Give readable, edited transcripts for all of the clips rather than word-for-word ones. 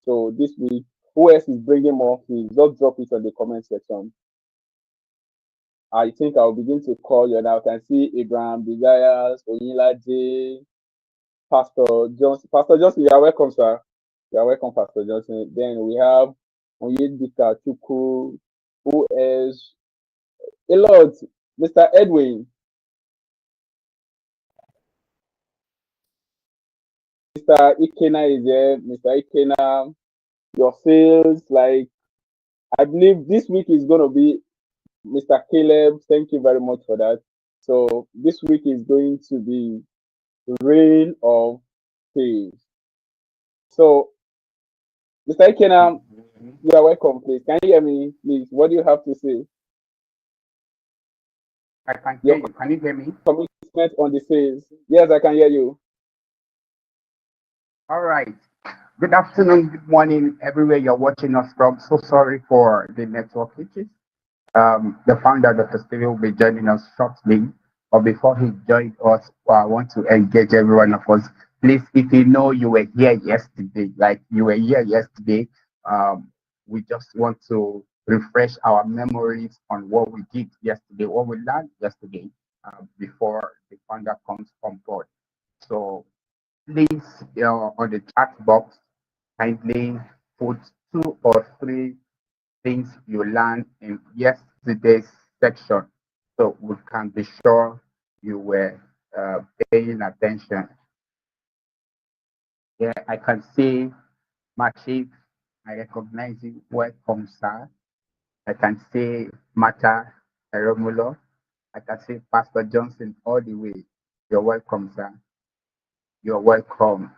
So this week, who else is bringing more? Please just drop it on the comment section. I think I'll begin to call you now. I can see Abraham Desires, Oyinlade, Pastor Johnson. Pastor Johnson, you are welcome, sir. You are welcome, Pastor Johnson. Then we have Onyedika Chuku. Who else? A lot. Mr. Edwin. Mr. Ikena is there. Mr. Ikena, your sales, like, I believe this week is going to be Mr. Caleb. Thank you very much for that. So this week is going to be reign of peace. So, Mr. Ikena, you are welcome, please. Can you hear me, please? What do you have to say? I can hear Your you. Can you hear me? commitment on the sales. Yes, I can hear you. All right. Good afternoon, good morning, everywhere you're watching us from. So sorry for the network glitches. The founder, Dr. Steve, will be joining us shortly. But before he joins us, I want to engage every one of us. Please, if you know you were here yesterday, like you were here yesterday, we just want to refresh our memories on what we did yesterday, what we learned yesterday, before the founder comes on board. So please, on the chat box, kindly put 2 or 3 things you learned in yesterday's section so we can be sure you were paying attention. Yeah, I can see Machi. I recognize you. Welcome, sir. I can see Mata Romulo. I can see Pastor Johnson all the way. You're welcome, sir. You're welcome.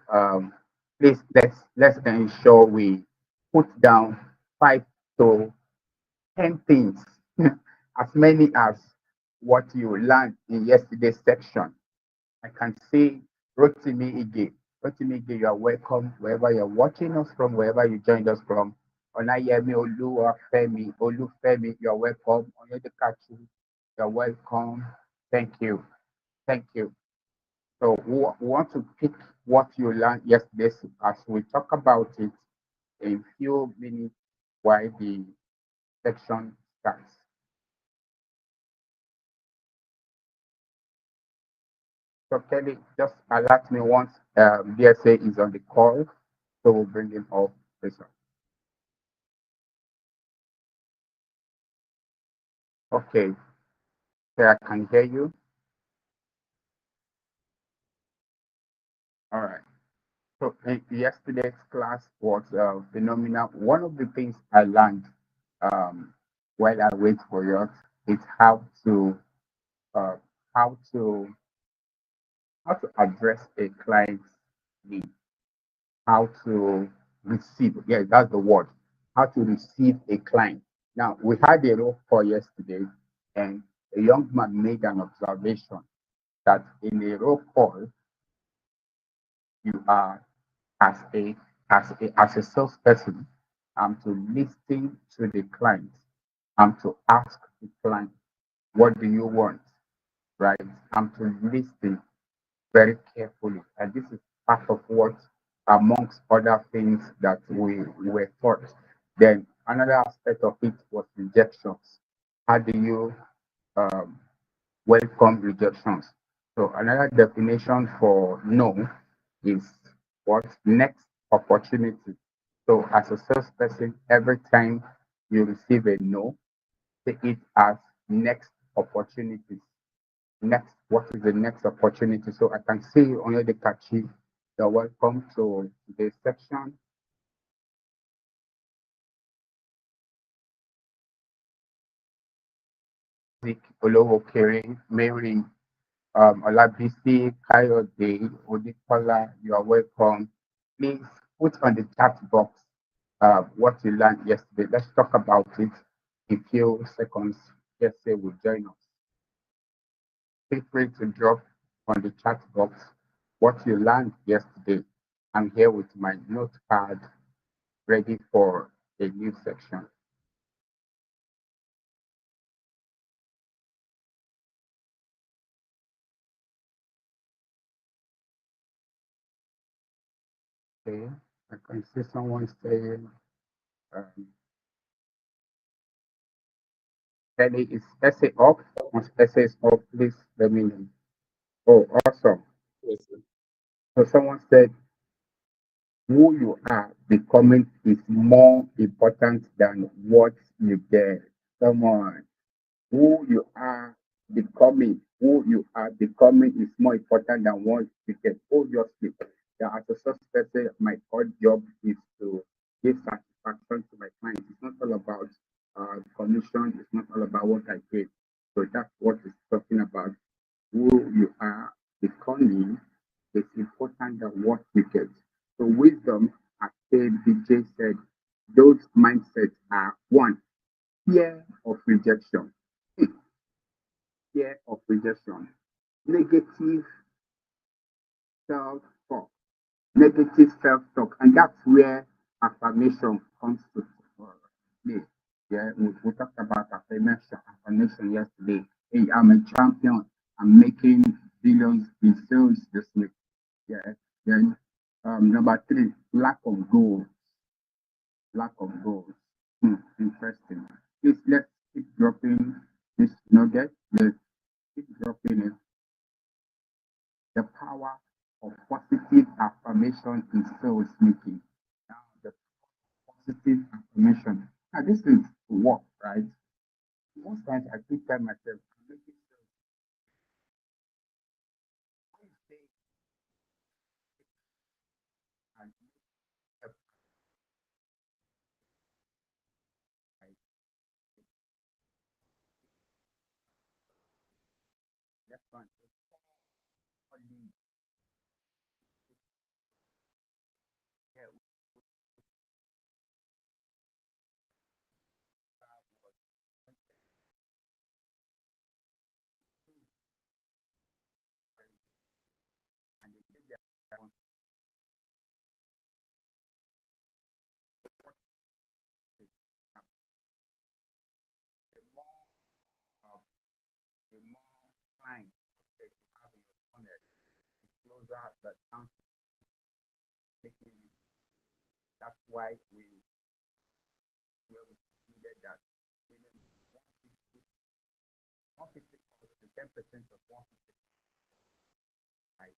Please let's ensure we put down 5 to 10 things, as many as what you learned in yesterday's section. I can see Rotimi Ige. Rotimi Ige, you are welcome wherever you're watching us from, wherever you joined us from. Onayemi Oluwafemi, Olufemi, you're welcome. Onyedekachi, you're welcome. Thank you. Thank you. So we want to pick what you learned yesterday as we talk about it in few minutes while the section starts. So Kelly, just alert me once BSA is on the call, so we'll bring him up. This one. Okay, so I can hear you. All right. So yesterday's class was phenomenal. One of the things I learned um, while I wait for yours is uh, how to how to address a client's need, how to receive. Yeah, that's the word. How to receive a client. Now we had a roll call yesterday, and a young man made an observation that in a roll call you are as a salesperson, to listen to the client, to ask the client, what do you want, right? To listen very carefully. And this is part of what, amongst other things that we were taught. Then another aspect of it was rejections. How do you um, welcome rejections? So another definition for no is what? Next opportunity. So as a salesperson, every time you receive a no, take it as next opportunities. Next, what is the next opportunity? So I can see you on the Kachi. You're welcome to the section. Zik Olowo Kere, Mary, Olabisi, Kayode, Odikola, you are welcome. Please put on the chat box what you learned yesterday. Let's talk about it in few seconds. Just say will join us. Feel free to drop on the chat box what you learned yesterday. I'm here with my notepad ready for a new section. Okay. I can see someone saying, um, Ellie, is essay up? Once essay is up, please let me know. Oh, awesome. Yes, sir. So someone said, who you are becoming is more important than what you get. Come on. Who you are becoming is more important than what you get. Obviously, yeah, as a such person, my core job is to give satisfaction to my clients. It's not all about commission. It's not all about what I get. So that's what it's talking about. Who you are becoming is important than what you get. So wisdom, as BJ said, those mindsets are one, fear of rejection. Fear of rejection, negative self-talk, negative self-talk, and that's where affirmation comes to play. Yeah, we talked about affirmation yesterday. Hey, I'm a champion. I'm making billions in sales this week. Yeah. Then number three, lack of goals. Lack of goals. Interesting. Please let's keep dropping this nugget. Let's keep dropping it. The power of positive affirmation in sales making. Now, the positive affirmation. Now, this is work, right? Most times I keep telling myself, I'm making sales. I say, and I left one, only here, and they give their own the more, uh, the more time that you have in your funnel, the closer the chance of making it. That's why we needed that. Meaning 150, 150 to 10% of 150, right?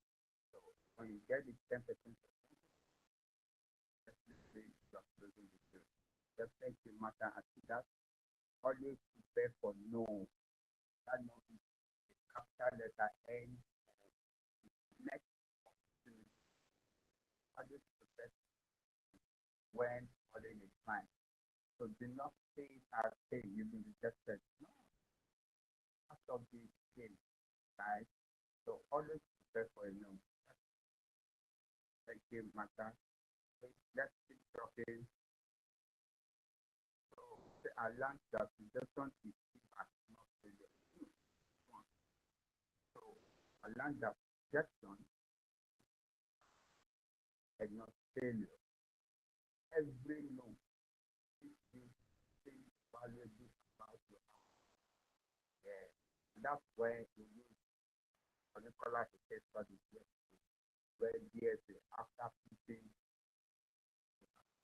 So when you get the 10% of definitely you're closing the deal. Definitely matter as to that. Always prepare for no. That no is a capital letter N. Next opportunity. Always prepare when ordering is fine. So do not say it as, hey, you've been rejected. No, part of the game, right? So always prepare for a no. Thank you, Mata. Let's keep talking. So I learned that rejection is feedback, not failure. So I learned that rejection is not failure. Every no is something valuable about your yeah. And that's where you use particular case studies where DSA after putting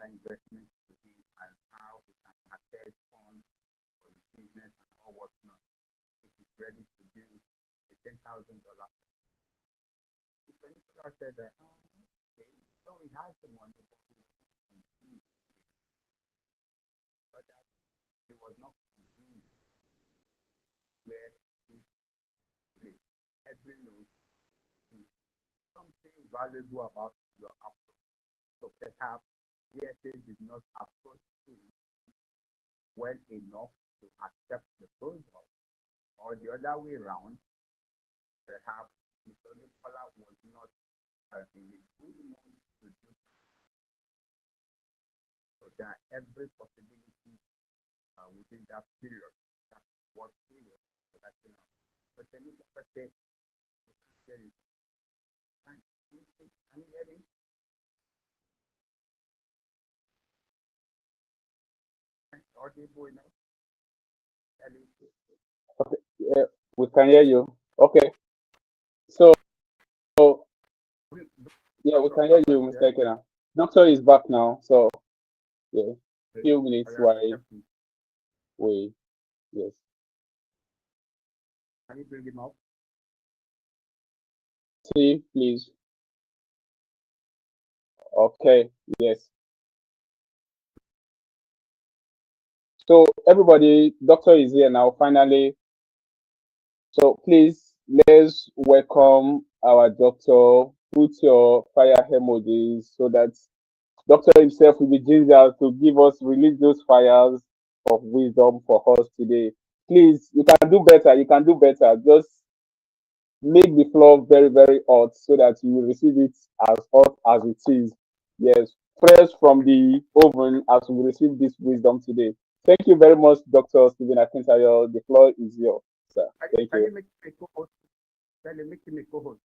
the investment to him and how he can access funds for his business and all whatnot. If he's ready to do a $10,000. If Nicola said that, oh, okay, so he has the money, but that he was not convinced where he placed. Every note is something valuable about your approach. So perhaps DSA did not approach him well enough to accept the proposal, or the other way around, perhaps Mr. Nicola was not in a good mood to do so. That every possibility within that period, that what period, so that's enough. But then you can say, there is time. Can you hear me? Audible enough? Ellie? Okay, yeah, we can hear you. Okay, so We yeah, we talk can hear about you, that, yeah? Mr. Ekena. Doctor is back now, so yeah, Okay. few minutes Oh, yeah, while yeah, please. we yes. Can you bring him up? See, please. Okay, yes. So everybody, doctor is here now, finally. So please let's welcome our doctor. Put your fire emojis so that doctor himself will be ginger to give us release those fires of wisdom for us today. Please, you can do better. You can do better. Just make the floor very, very hot so that you will receive it as hot as it is. Yes, fresh from the oven as we receive this wisdom today. Thank you very much, Dr. Stephen Akintayo. The floor is yours, sir. Thank Can you. you make him a co-host? Can you make him a co-host?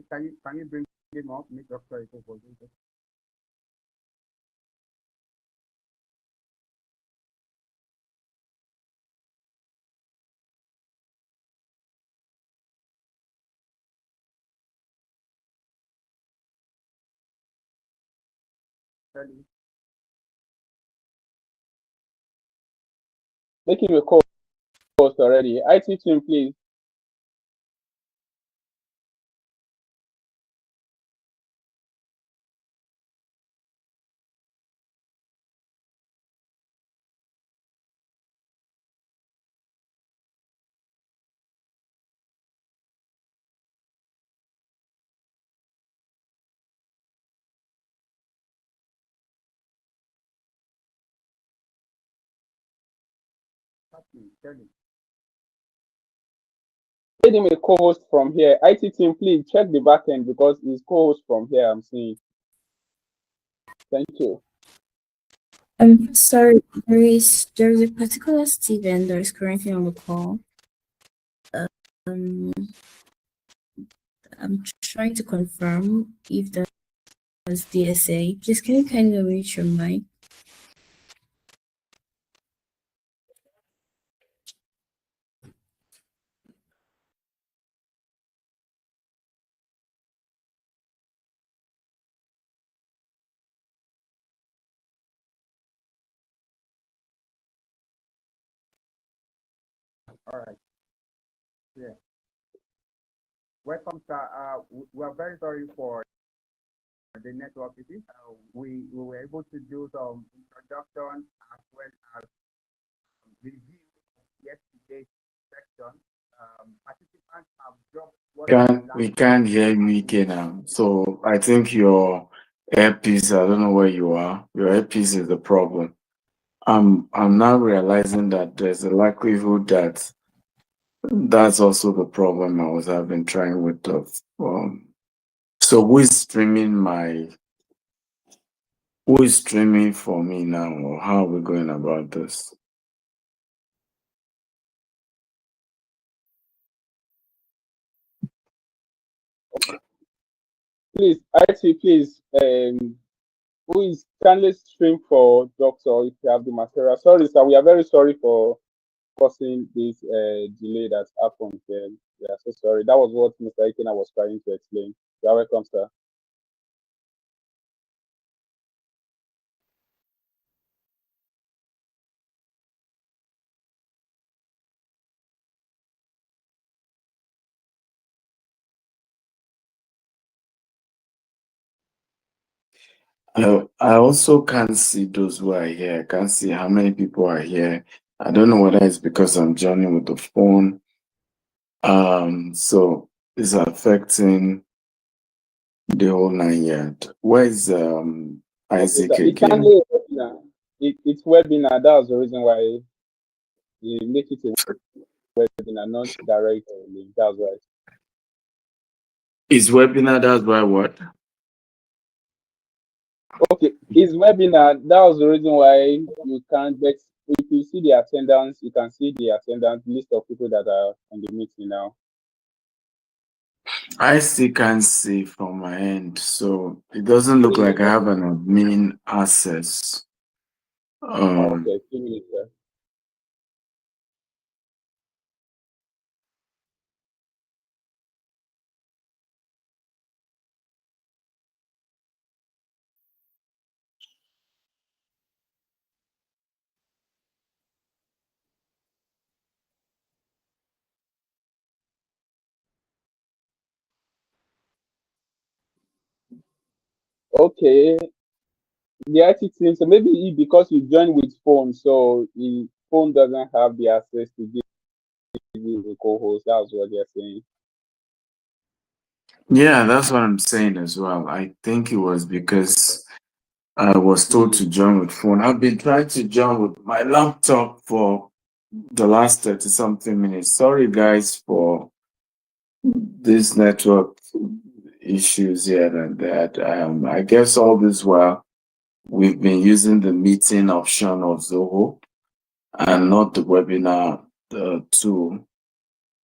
Can you bring him up? Make Doctor a co-host. Tell Make him a co-host already. IT team, please. him. Made him a co-host from here. IT team, please check the back end because he's co-host from here. I'm seeing. Thank you. I'm sorry, there is a particular student that is currently on the call. Um, I'm trying to confirm if that's DSA. Please, can you kindly reach your mic? All right. Yeah. Welcome, sir. We are very sorry for the network issues. We were able to do some introduction as well as review of yesterday's section. Participants have dropped what We can't hear you again now. So I think your earpiece, I don't know where you are. Your earpiece is the problem. I'm now realizing that there's a likelihood that that's also the problem I was having trying with the so who is streaming for me now, or how are we going about this? Please, IT, please. Who is kindly stream for doctor if you have the material. Sorry, sir. We are very sorry for causing this delay that happened. We are so sorry. That was what Mr. Ikena was trying to explain. You are welcome, sir. I also can't see those who are here. I can't see how many people are here. I don't know whether it's because I'm joining with the phone. So it's affecting the whole 9 yard. Where is Isaac It again? kindly webinar. It's webinar. That's the reason why they make it a webinar, not direct link. That's right. Is webinar, that's why what? Okay, his webinar, that was the reason why you can't get, if you see the attendance, you can see the attendance list of people that are on the meeting now. I still can't see from my end, so it doesn't look like I have an admin access. Okay, 2 minutes. Okay, the IT team, so maybe because you joined with phone, so the phone doesn't have the access to give you a co-host. That's what they're saying. Yeah, that's what I'm saying as well. I think it was because I was told to join with phone. I've been trying to join with my laptop for the last 30 something minutes. Sorry, guys, for this network issues here and that. I guess all this while we've been using the meeting option of Zoho and not the webinar tool.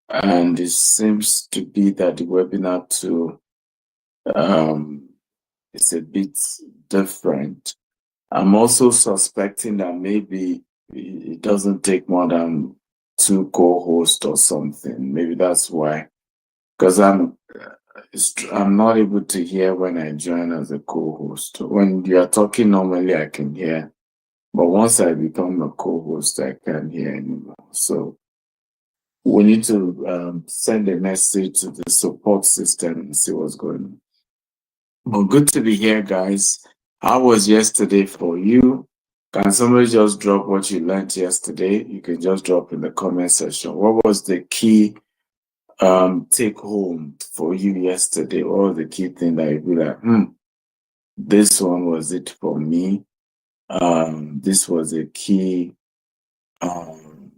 And it seems to be that the webinar tool is a bit different. I'm also suspecting that maybe it doesn't take more than two co-hosts or something. Maybe that's why. Because I'm not able to hear when I join as a co-host. When you are talking normally, I can hear, but once I become a co-host, I can't hear anymore. So we need to send a message to the support system and see what's going on. Well, good to be here, guys. How was yesterday for you? Can somebody just drop what you learned yesterday? You can just drop in the comment section. What was the key take home for you yesterday? What was the key thing that you be like, this one was it for me? This was a key um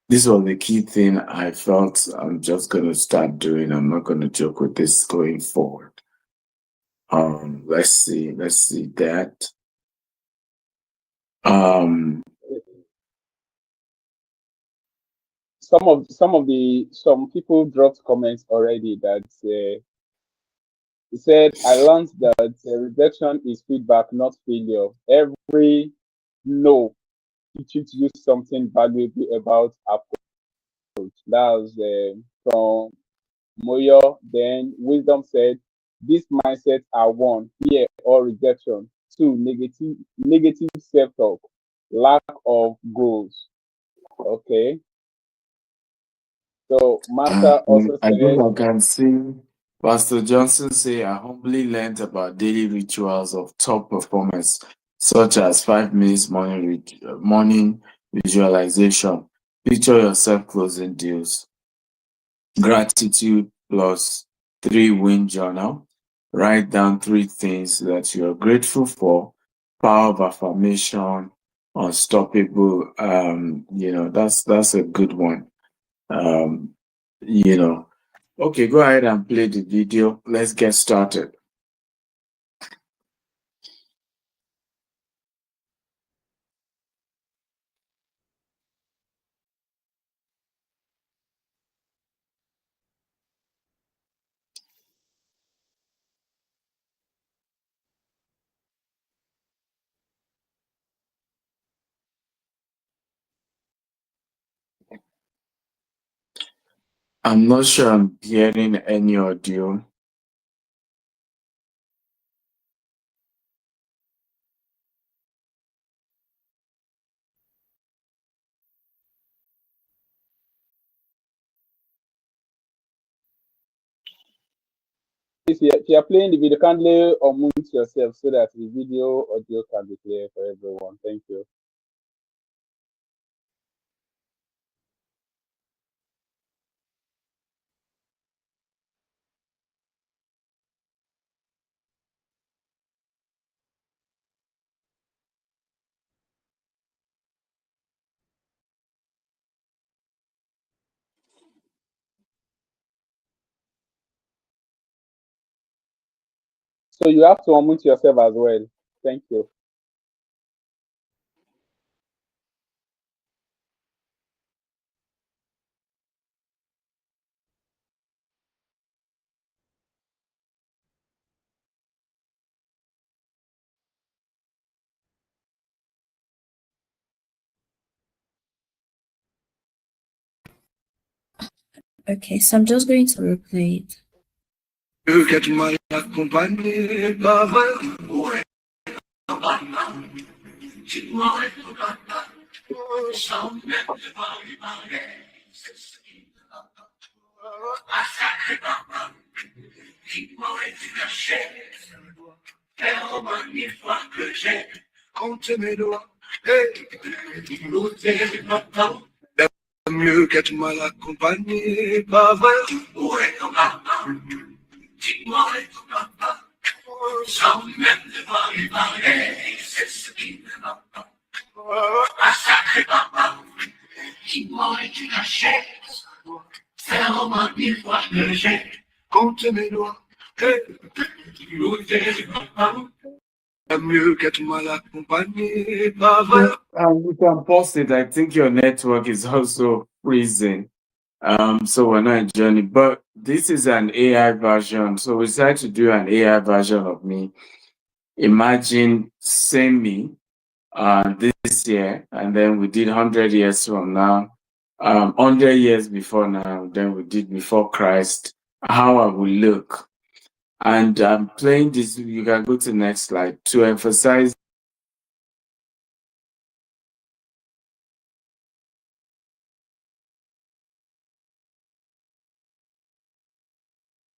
this was the key thing I felt I'm just gonna start doing. I'm not gonna joke with this going forward. Let's see that. Um, Some people dropped comments already that he said, I learned that rejection is feedback, not failure. Every no teaches you something valuable about approach. That was from Moyo. Then Wisdom said, these mindsets are one, fear or rejection. Two, negative self-talk, lack of goals. Okay. So Martha also I think said, I can see Pastor Johnson say, I humbly learned about daily rituals of top performance, such as 5 minutes morning visualization, picture yourself closing deals, gratitude plus 3 win journal, write down 3 things that you are grateful for, power of affirmation, unstoppable. That's a good one. Um, you know. Okay, go ahead and play the video. Let's get started. I'm not sure I'm hearing any audio. if you're playing the video, kindly unmute yourself so that the video audio can be clear for everyone. Thank you. So you have to unmute yourself as well. Thank you. Okay, so I'm just going to replay it. Mieux qu'être mal accompagné, pas vrai. Sans même devoir y parler, c'est ce qui me manque. Un sacré papa qui m'aurait dû lâcher. Faire au moins 1000 fois que j'ai compté mes doigts. Mieux qu'être mal accompagné, pas vrai. You can pause it. I think your network is also freezing. So we're not enjoying it. But this is an AI version. So we decided to do an AI version of me. Imagine same me this year, and then we did 100 years from now, 100 years before now, then we did before Christ, how I will look. And I'm playing this, you can go to the next slide to emphasize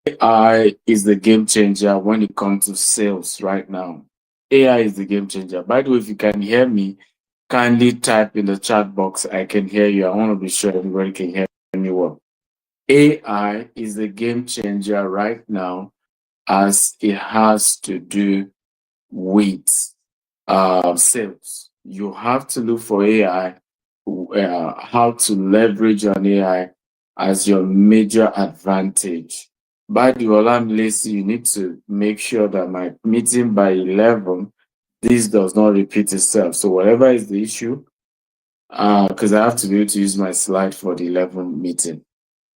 AI is the game changer when it comes to sales right now. AI is the game changer. By the way, if you can hear me, kindly type in the chat box. I can hear you. I want to be sure everybody can hear me well. AI is the game changer right now as it has to do with sales. You have to look for AI, how to leverage on AI as your major advantage. By the way, I'm lazy. You need to make sure that my meeting by 11, this does not repeat itself. So whatever is the issue, because I have to be able to use my slide for the 11 meeting.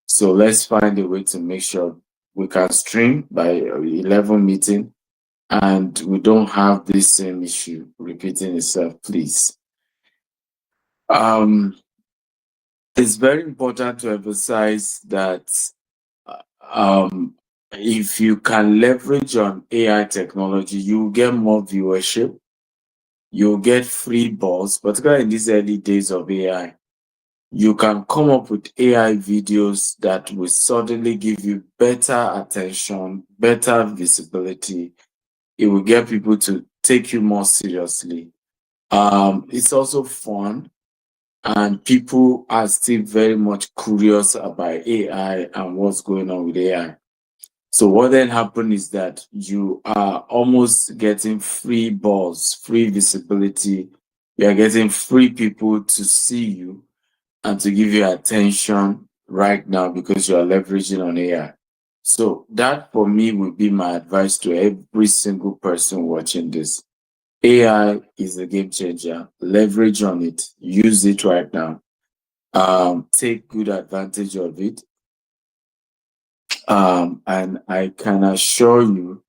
So let's find a way to make sure we can stream by 11 meeting and we don't have this same issue repeating itself, please. It's very important to emphasize that if you can leverage on AI technology, you get more viewership, you'll get free balls, particularly in these early days of AI. You can come up with AI videos that will suddenly give you better attention, better visibility. It will get people to take you more seriously. It's also fun, and people are still very much curious about AI and what's going on with AI. So what then happens is that you are almost getting free balls, free visibility. You are getting free people to see you and to give you attention right now because you are leveraging on AI. So that for me would be my advice to every single person watching this. AI is a game changer. Leverage on it. Use it right now. Take good advantage of it. And I can assure you,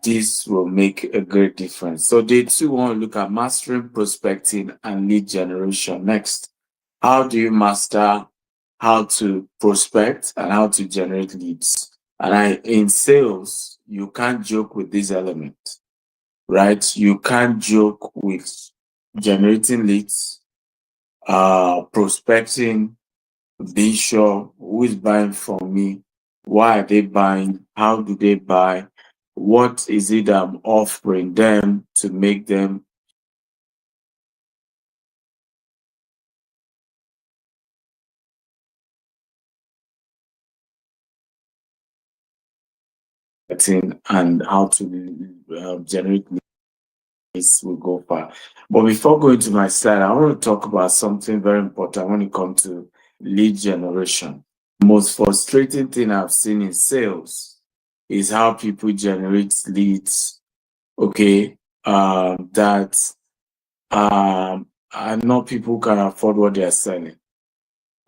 this will make a great difference. So day 2, we want to look at mastering prospecting and lead generation. Next, how do you master how to prospect and how to generate leads? And in sales, you can't joke with this element, right? You can't joke with generating leads, prospecting, being sure who is buying from me, why are they buying, how do they buy, what is it I'm offering them to make them and how to generate leads will go far. But before going to my slide, I want to talk about something very important when it comes to lead generation. Most frustrating thing I've seen in sales is how people generate leads, okay, that and not people can afford what they are selling.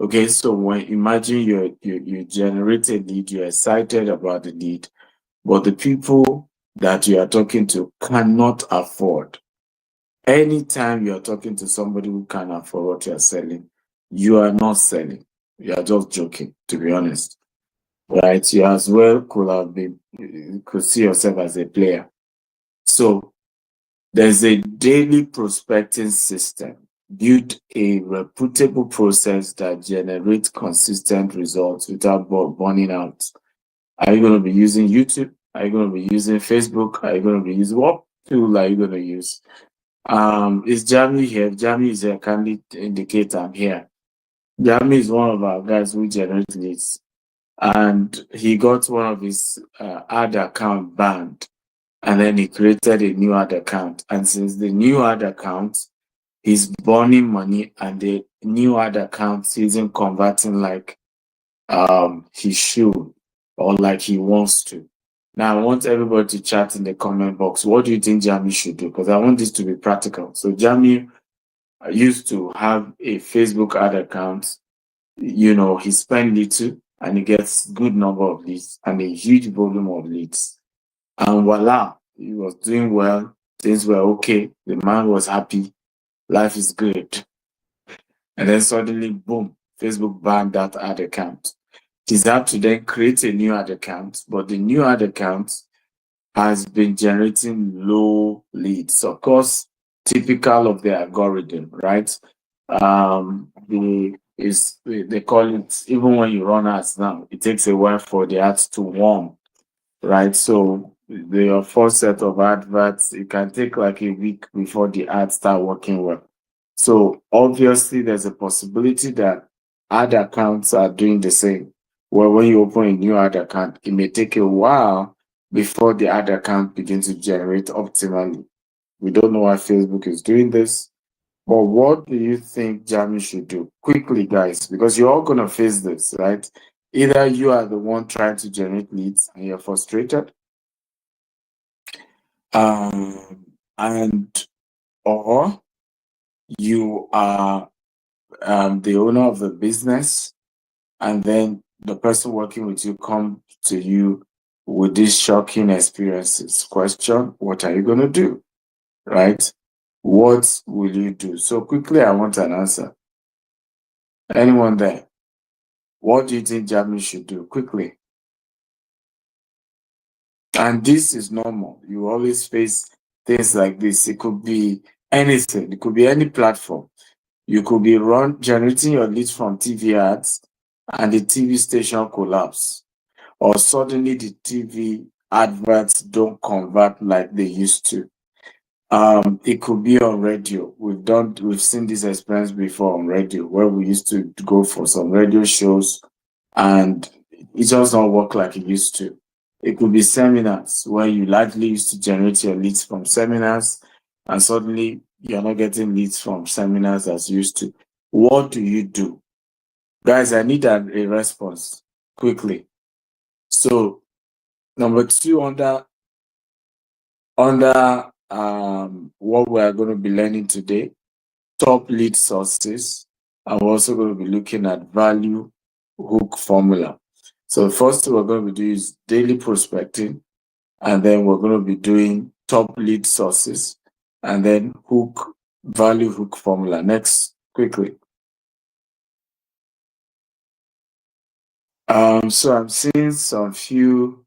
Okay, so when imagine you generate a lead, you're excited about the lead, but the people that you are talking to cannot afford. Anytime you are talking to somebody who can afford what you are selling, you are not selling. You are just joking, to be honest. Right? You as well could have been, you could see yourself as a player. So there's a daily prospecting system. Build a reputable process that generates consistent results without burning out. Are you going to be using YouTube? Are you going to be using Facebook? Are you going to be using what tool are you going to use? Is Jamie here? If Jamie is here, kindly indicate I'm here. Jamie is one of our guys who generates leads, and he got one of his ad account banned, and then he created a new ad account. And since the new ad account, he's burning money, and the new ad account isn't converting like he should or like he wants to. Now, I want everybody to chat in the comment box. What do you think Jamie should do? Because I want this to be practical. So Jamie used to have a Facebook ad account. You know, he spent little and he gets good number of leads and a huge volume of leads. And voila, he was doing well. Things were okay. The man was happy. Life is good. And then suddenly, boom, Facebook banned that ad account. He's had to then create a new ad account, but the new ad account has been generating low leads. Of course, typical of the algorithm, right? They call it, even when you run ads now, it takes a while for the ads to warm, right? So the first set of adverts, it can take like a week before the ads start working well. So obviously, there's a possibility that ad accounts are doing the same. Well, when you open a new ad account, it may take a while before the ad account begins to generate optimally. We don't know why Facebook is doing this, but what do you think Jamie should do? Quickly, guys, because you're all going to face this, right? Either you are the one trying to generate leads and you're frustrated, and or you are the owner of the business, and then the person working with you come to you with these shocking experiences. Question, what are you going to do? Right? What will you do? So quickly, I want an answer. Anyone there? What do you think Jamie should do? Quickly. And this is normal. You always face things like this. It could be anything. It could be any platform. You could be generating your leads from TV ads and the TV station collapse. Or suddenly the TV adverts don't convert like they used to. It could be on radio. We've seen this experience before on radio, where we used to go for some radio shows and it just don't work like it used to. It could be seminars where you likely used to generate your leads from seminars and suddenly you're not getting leads from seminars as used to. What do you do? Guys, I need a response quickly. So number 2 under what we are going to be learning today, top lead sources. I'm also going to be looking at value hook formula. So the first thing we're going to be doing is daily prospecting, and then we're going to be doing top lead sources, and then value hook formula. Next, quickly. So I'm seeing some few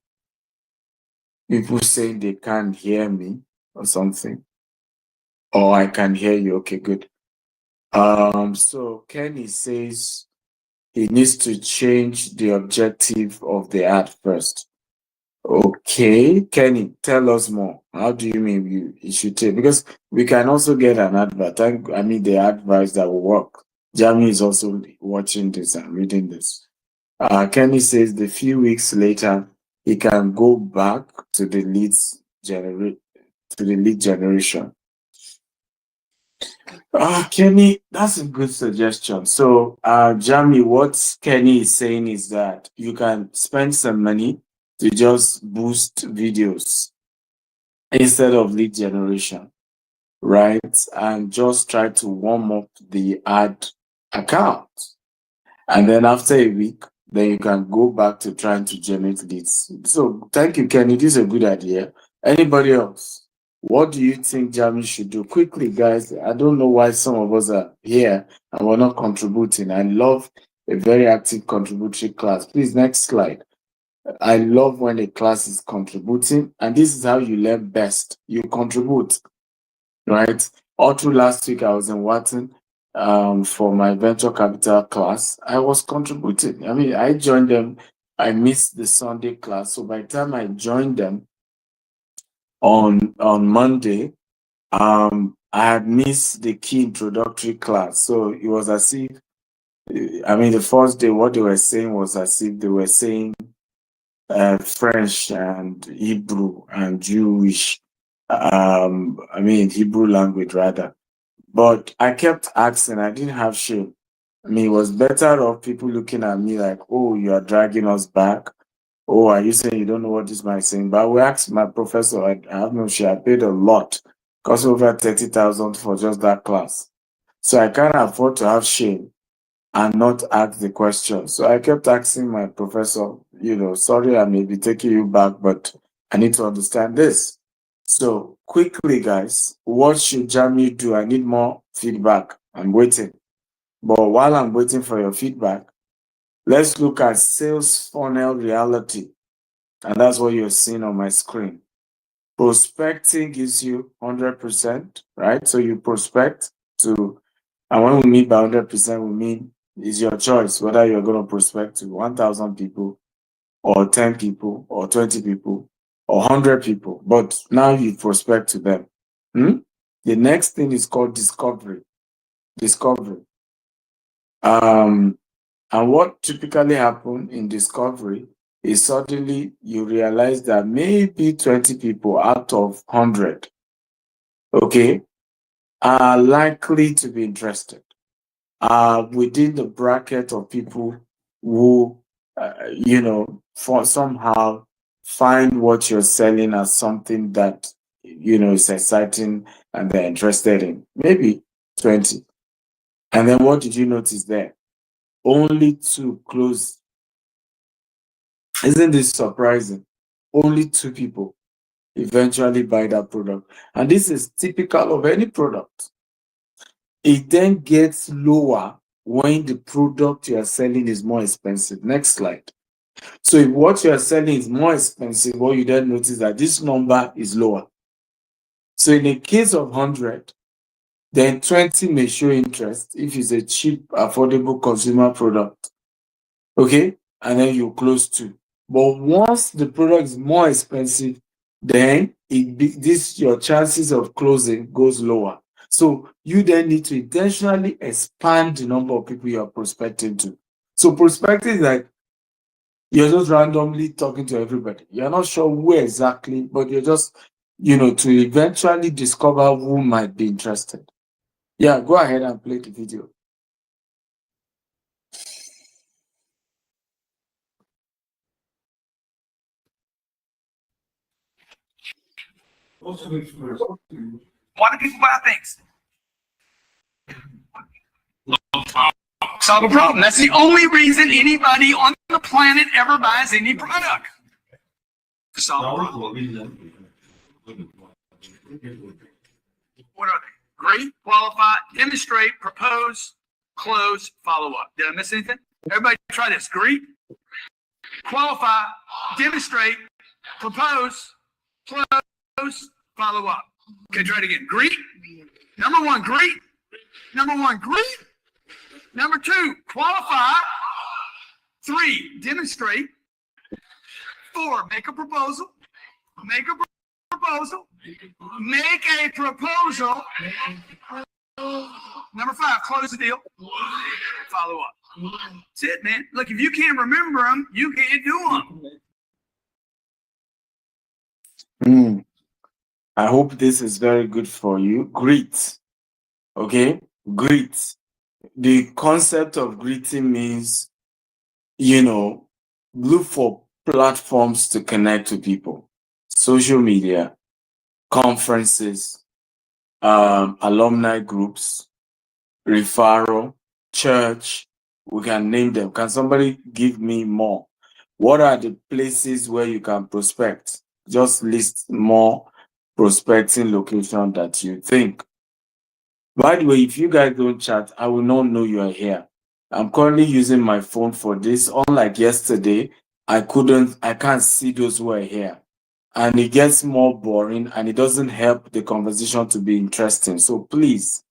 people saying they can't hear me or something. Or I can hear you. Okay, good. So Kenny says he needs to change the objective of the ad first. Okay, Kenny, tell us more. How do you mean you should take? Because we can also get an advert. I mean, the advice that will work. Jamie is also watching this and reading this. Kenny says the few weeks later, he can go back to the lead generation. Kenny, that's a good suggestion. So, Jamie, what Kenny is saying is that you can spend some money to just boost videos instead of lead generation, right? And just try to warm up the ad account. And then after a week, then you can go back to trying to generate leads. So thank you, Kenny. This is a good idea. Anybody else? What do you think Jamie should do? Quickly, guys. I don't know why some of us are here and we're not contributing. I love a very active contributory class. Please, next slide. I love when a class is contributing, and this is how you learn best. You contribute, right? All through last week, I was in Wharton for my venture capital class. I was contributing. I mean, I joined them. I missed the Sunday class, so by the time I joined them on Monday, I had missed the key introductory class. So it was as if, I mean, the first day, what they were saying was as if they were saying French and Hebrew and Jewish, I mean, Hebrew language rather. But I kept asking, I didn't have shame. I mean, it was better of people looking at me like, oh, you are dragging us back. Oh, are you saying you don't know what this man is saying? But we asked my professor, I have no share, I paid a lot, cost over 30,000 for just that class. So I can't afford to have shame and not ask the question. So I kept asking my professor, sorry, I may be taking you back, but I need to understand this. So quickly, guys, what should Jamie do? I need more feedback. I'm waiting. But while I'm waiting for your feedback, let's look at sales funnel reality. And that's what you're seeing on my screen. Prospecting gives you 100%, right? So you prospect to, and when we mean by 100%, we mean it's your choice whether you're going to prospect to 1,000 people or 10 people or 20 people or 100 people. But now you prospect to them. The next thing is called discovery. And what typically happens in discovery is suddenly you realize that maybe 20 people out of 100, okay, are likely to be interested, within the bracket of people who, for somehow find what you're selling as something that, is exciting and they're interested in. Maybe 20. And then what did you notice there? Only 2 close. Isn't this surprising? Only 2 people eventually buy that product. And this is typical of any product. It then gets lower when the product you are selling is more expensive. Next slide. So if what you are selling is more expensive, what you then notice that this number is lower. So in a case of 100, then 20 may show interest if it's a cheap, affordable consumer product. Okay? And then you close 2. But once the product is more expensive, then your chances of closing goes lower. So you then need to intentionally expand the number of people you are prospecting to. So prospecting is like you're just randomly talking to everybody. You're not sure who exactly, but you're just, to eventually discover who might be interested. Yeah, go ahead and play the video. Why do people buy things? Solve a problem. That's the only reason anybody on the planet ever buys any product. Solve a problem. What are they? Greet, qualify, demonstrate, propose, close, follow up. Did I miss anything? Everybody try this. Greet, qualify, demonstrate, propose, close, follow up. Okay, try it again. Greet. Number 1, greet. Number 1, greet. Number 2, qualify. 3, demonstrate. 4, make a proposal. Make a proposal. Make a proposal. Number 5, close the deal. Follow up. That's it, man. Look, if you can't remember them, you can't do them. I hope this is very good for you. Greet. Okay? Greet. The concept of greeting means, look for platforms to connect to people: social media, conferences, alumni groups, referral, church. We can name them. Can somebody give me more? What are the places where you can prospect? Just list more prospecting location that you think. By the way, if you guys don't chat, I will not know you are here. I'm currently using my phone for this. Unlike yesterday, I can't see those who are here. And it gets more boring and it doesn't help the conversation to be interesting. So please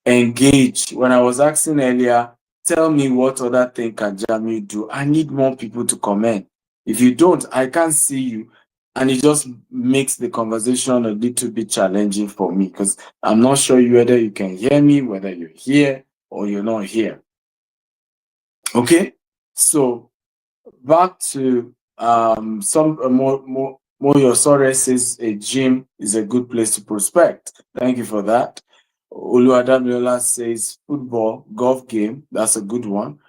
engage. When I was asking earlier, tell me what other thing can Jamiu do. I need more people to comment. If you don't, I can't see you. And it just makes the conversation a little bit challenging for me because I'm not sure whether you can hear me, whether you're here or you're not here. Okay? So back to some more your sorry says a gym is a good place to prospect. Thank you for that. Oluwadamiola says football, golf game. That's a good one.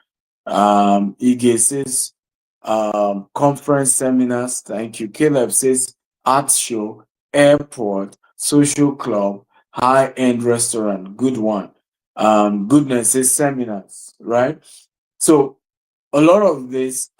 Ige says conference seminars. Thank you. Caleb says art show, airport, social club, high-end restaurant. Good one. Goodness says seminars, right? So a lot of these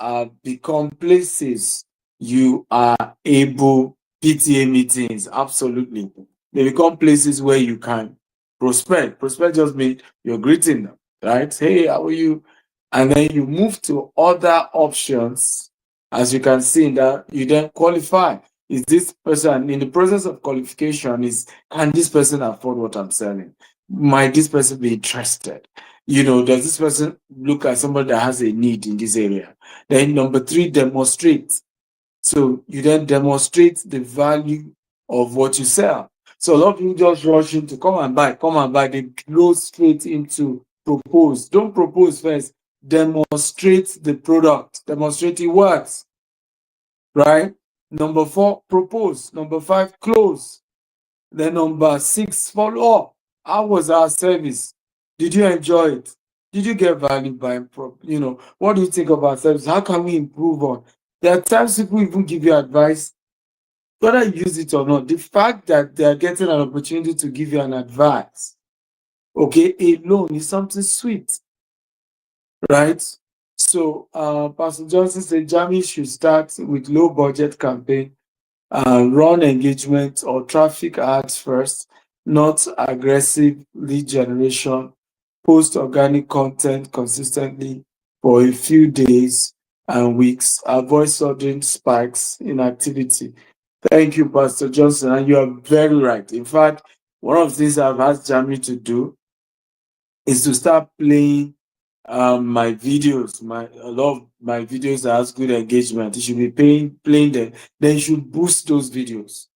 become places you are able, PTA meetings, absolutely. They become places where you can prospect. Prospect just means you're greeting them, right? Hey, how are you? And then you move to other options. As you can see in that, you then qualify. Is this person, in the process of qualification, can this person afford what I'm selling? Might this person be interested? Does this person look like somebody that has a need in this area? Then number 3, demonstrate. So you then demonstrate the value of what you sell. So a lot of people just rush into come and buy. They go straight into propose. Don't propose first. Demonstrate the product. Demonstrate it works. Right? Number 4, propose. Number 5, close. Then number 6, follow up. How was our service? Did you enjoy it? Did you get value by what do you think of our service? How can we improve on? There are times people even give you advice, whether you use it or not. The fact that they are getting an opportunity to give you an advice, okay, alone is something sweet, right? So Pastor Johnson said Jamie should start with low budget campaign, run engagement or traffic ads first, not aggressive lead generation, post organic content consistently for a few days and weeks, avoid sudden spikes in activity. Thank you, Pastor Johnson, and you are very right. In fact, one of the things I've asked Jamie to do is to start playing my videos. A lot of my videos that has good engagement. You should be playing them. Then you should boost those videos,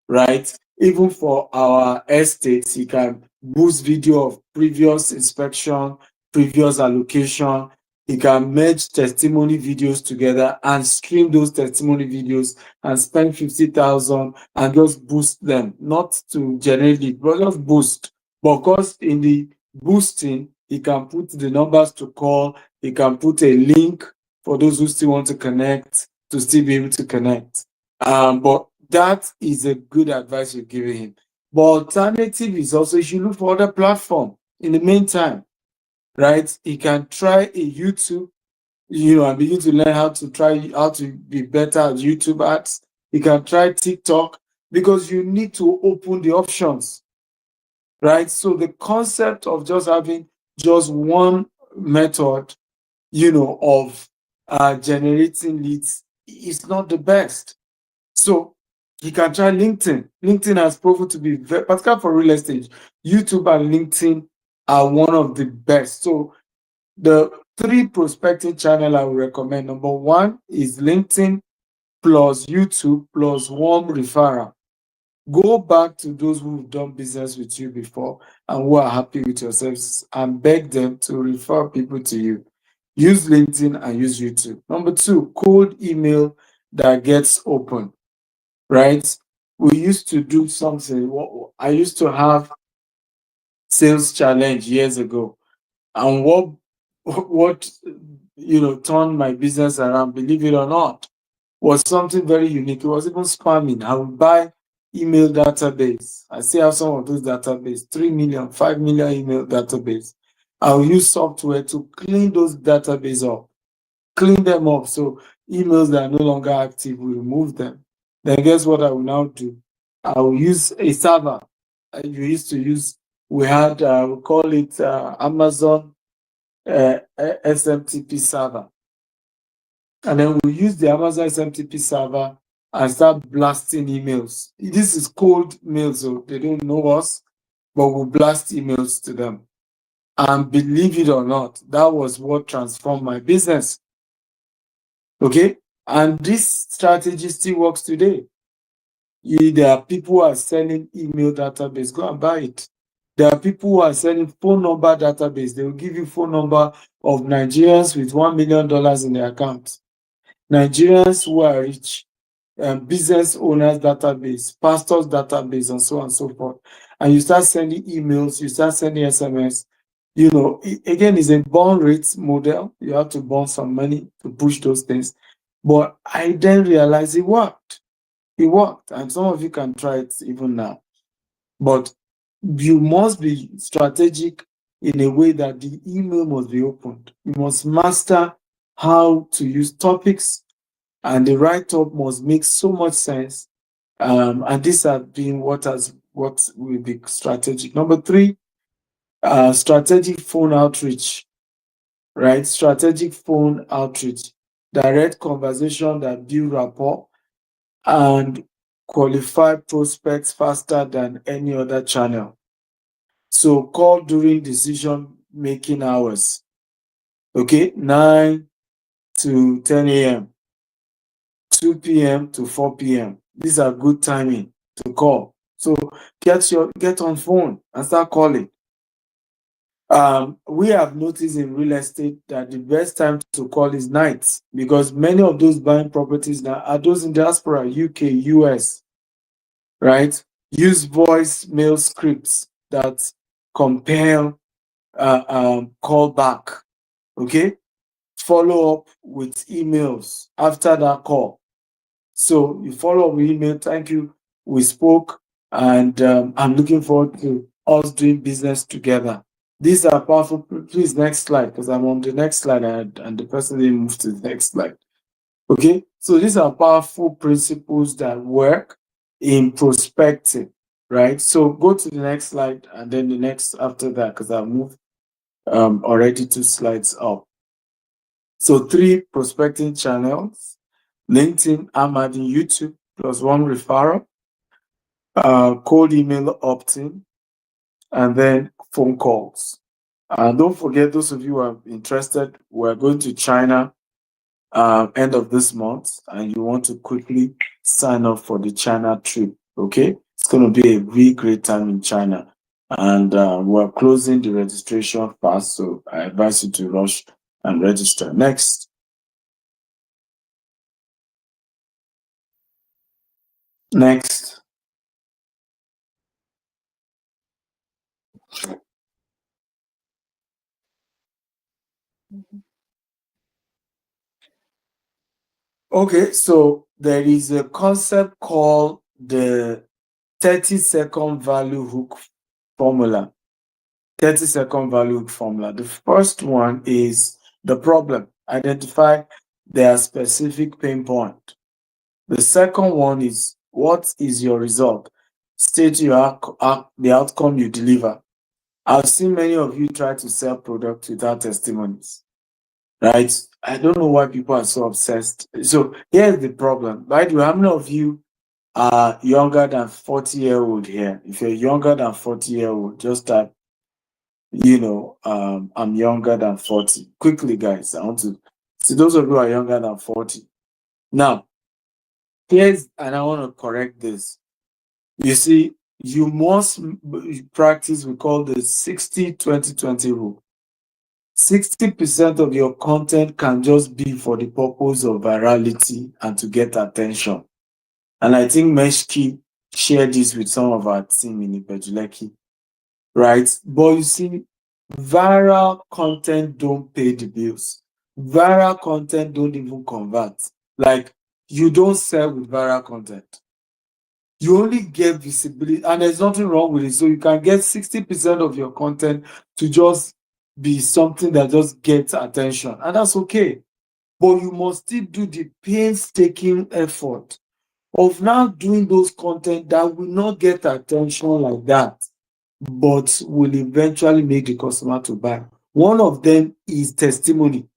right? Even for our estates, you can boost video of previous inspection, previous allocation. You can merge testimony videos together and stream those testimony videos and spend 50,000 and just boost them, not to generate it, but just boost. Because in the boosting, you can put the numbers to call, you can put a link for those who still want to connect to still be able to connect. But that is a good advice you're giving him. But alternative is also you should look for other platform in the meantime, right? He can try a YouTube, and begin to learn how to be better at YouTube ads. He can try TikTok because you need to open the options, right? So the concept of just having just one method, of generating leads is not the best. So he can try LinkedIn. LinkedIn has proven to be very, particularly for real estate. YouTube and LinkedIn are one of the best. So the 3 prospecting channel I would recommend. Number 1 is LinkedIn plus YouTube plus warm referral. Go back to those who've done business with you before and who are happy with your services and beg them to refer people to you. Use LinkedIn and use YouTube. Number 2, cold email that gets open, right? We used to do something. I used to have sales challenge years ago. And what turned my business around, believe it or not, was something very unique. It was even spamming. I would buy email database. I still have some of those database, 3 million, 5 million email database. I'll use software to clean those database up, clean them up. So emails that are no longer active, we remove them. Then guess what I will now do? I will use a server. You used to use, we had, we call it Amazon SMTP server. And then we use the Amazon SMTP server and start blasting emails. This is cold mails, so they don't know us, but we'll blast emails to them. And believe it or not, that was what transformed my business. Okay? And this strategy still works today. There are people who are selling email database. Go and buy it. There are people who are selling phone number database. They will give you phone number of Nigerians with $1 million in their account. Nigerians who are rich, business owners database, pastors database, and so on and so forth. And you start sending emails, you start sending SMS. You know, again, it's a burn rate model. You have to burn some money to push those things. But I then realized it worked. It worked. And some of you can try it even now. But you must be strategic in a way that the email must be opened. You must master how to use topics, and the write-up must make so much sense. And these have been what will be strategic. Number 3, strategic phone outreach, right? Strategic phone outreach, direct conversation that build rapport and qualify prospects faster than any other channel. So call during decision-making hours, okay? 9 to 10 a.m., 2 p.m. to 4 p.m. These are good timing to call. So get on phone and start calling. We have noticed in real estate that the best time to call is nights, because many of those buying properties now are those in diaspora, UK, US, right? Use voice mail scripts that compel call back, okay? Follow up with emails after that call. So you follow up with email, thank you, we spoke, and I'm looking forward to us doing business together. These are powerful. Please, next slide, because I'm on the next slide and the person didn't move to the next slide. Okay, so these are powerful principles that work in prospecting, right? So go to the next slide and then the next after that, because I've moved already 2 slides up. So 3 prospecting channels: LinkedIn, I'm adding YouTube, plus 1 referral, cold email opt-in, and then phone calls. And don't forget, those of you who are interested, we're going to China end of this month, and you want to quickly sign up for the China trip, okay? It's going to be a really great time in China. And we're closing the registration fast, so I advise you to rush and register. Next. Next. Okay, so there is a concept called the 30-second value hook formula. 30-second value hook formula. The first one is the problem. Identify their specific pain point. The second one is, what is your result? State the outcome you deliver. I've seen many of you try to sell products without testimonies, right? I don't know why people are so obsessed. So here's the problem. By the way, how many of you are younger than 40-year-old here? If you're younger than 40-year-old, just type, I'm younger than 40. Quickly, guys, I want to see those of you who are younger than 40. Now, and I want to correct this. You see, you must practice, we call the 60-20-20 rule. 60% of your content can just be for the purpose of virality and to get attention. And I think Meshki shared this with some of our team in Ibejuleki, right? But you see, viral content don't pay the bills. Viral content don't even convert. Like, you don't sell with viral content. You only get visibility, and there's nothing wrong with it. So you can get 60% of your content to just be something that just gets attention, and that's okay. But you must still do the painstaking effort of now doing those content that will not get attention like that, but will eventually make the customer to buy. One of them is testimony.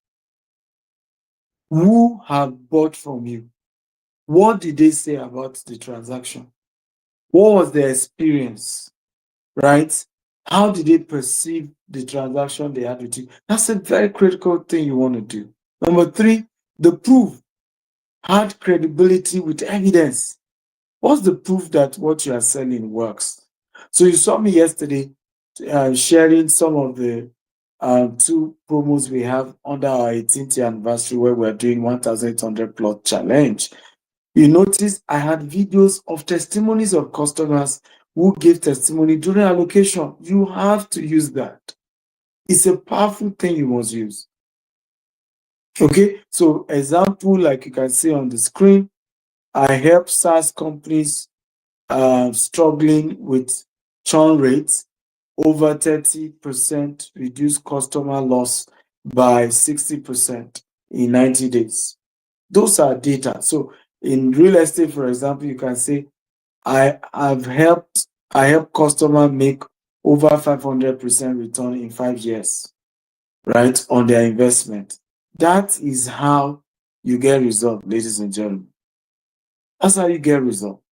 Who have bought from you? What did they say about the transaction? What was their experience, right? How did they perceive the transaction they had with you? That's a very critical thing you want to do. Number three, the proof. Add credibility with evidence. What's the proof that what you are selling works? So you saw me yesterday sharing some of the 2 promos we have under our 18th anniversary where we're doing 1,800 plot challenge. You notice I had videos of testimonies of customers who gave testimony during allocation. You have to use that. It's a powerful thing you must use. Okay, so example, like you can see on the screen, I help SaaS companies struggling with churn rates, over 30% reduce customer loss by 60% in 90 days. Those are data. So in real estate, for example, you can say, I help customer make over 500% return in 5 years, right, on their investment. That is how you get result, ladies and gentlemen. That's how you get result.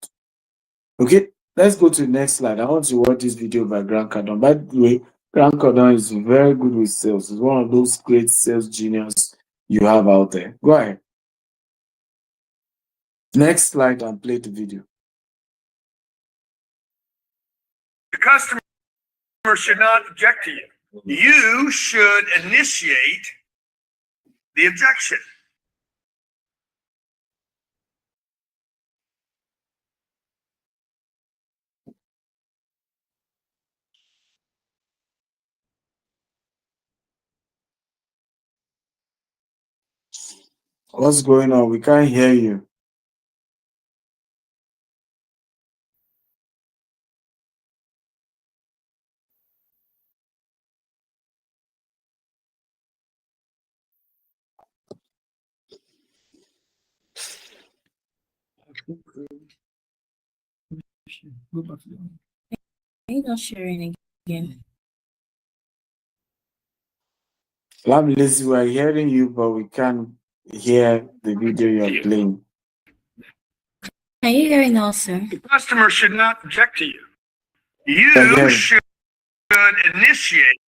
Okay, let's go to the next slide. I want to watch this video by Grant Cardone. By the way, Grant Cardone is very good with sales. He's one of those great sales geniuses you have out there. Go ahead. Next slide and play the video. The customer should not object to you. You should initiate the objection. What's going on? We can't hear you. Are you not sharing again? Lamless, we are hearing you, but we can't hear the video you're playing. Can you hear it now, sir? The customer should not object to you. You Again. should initiate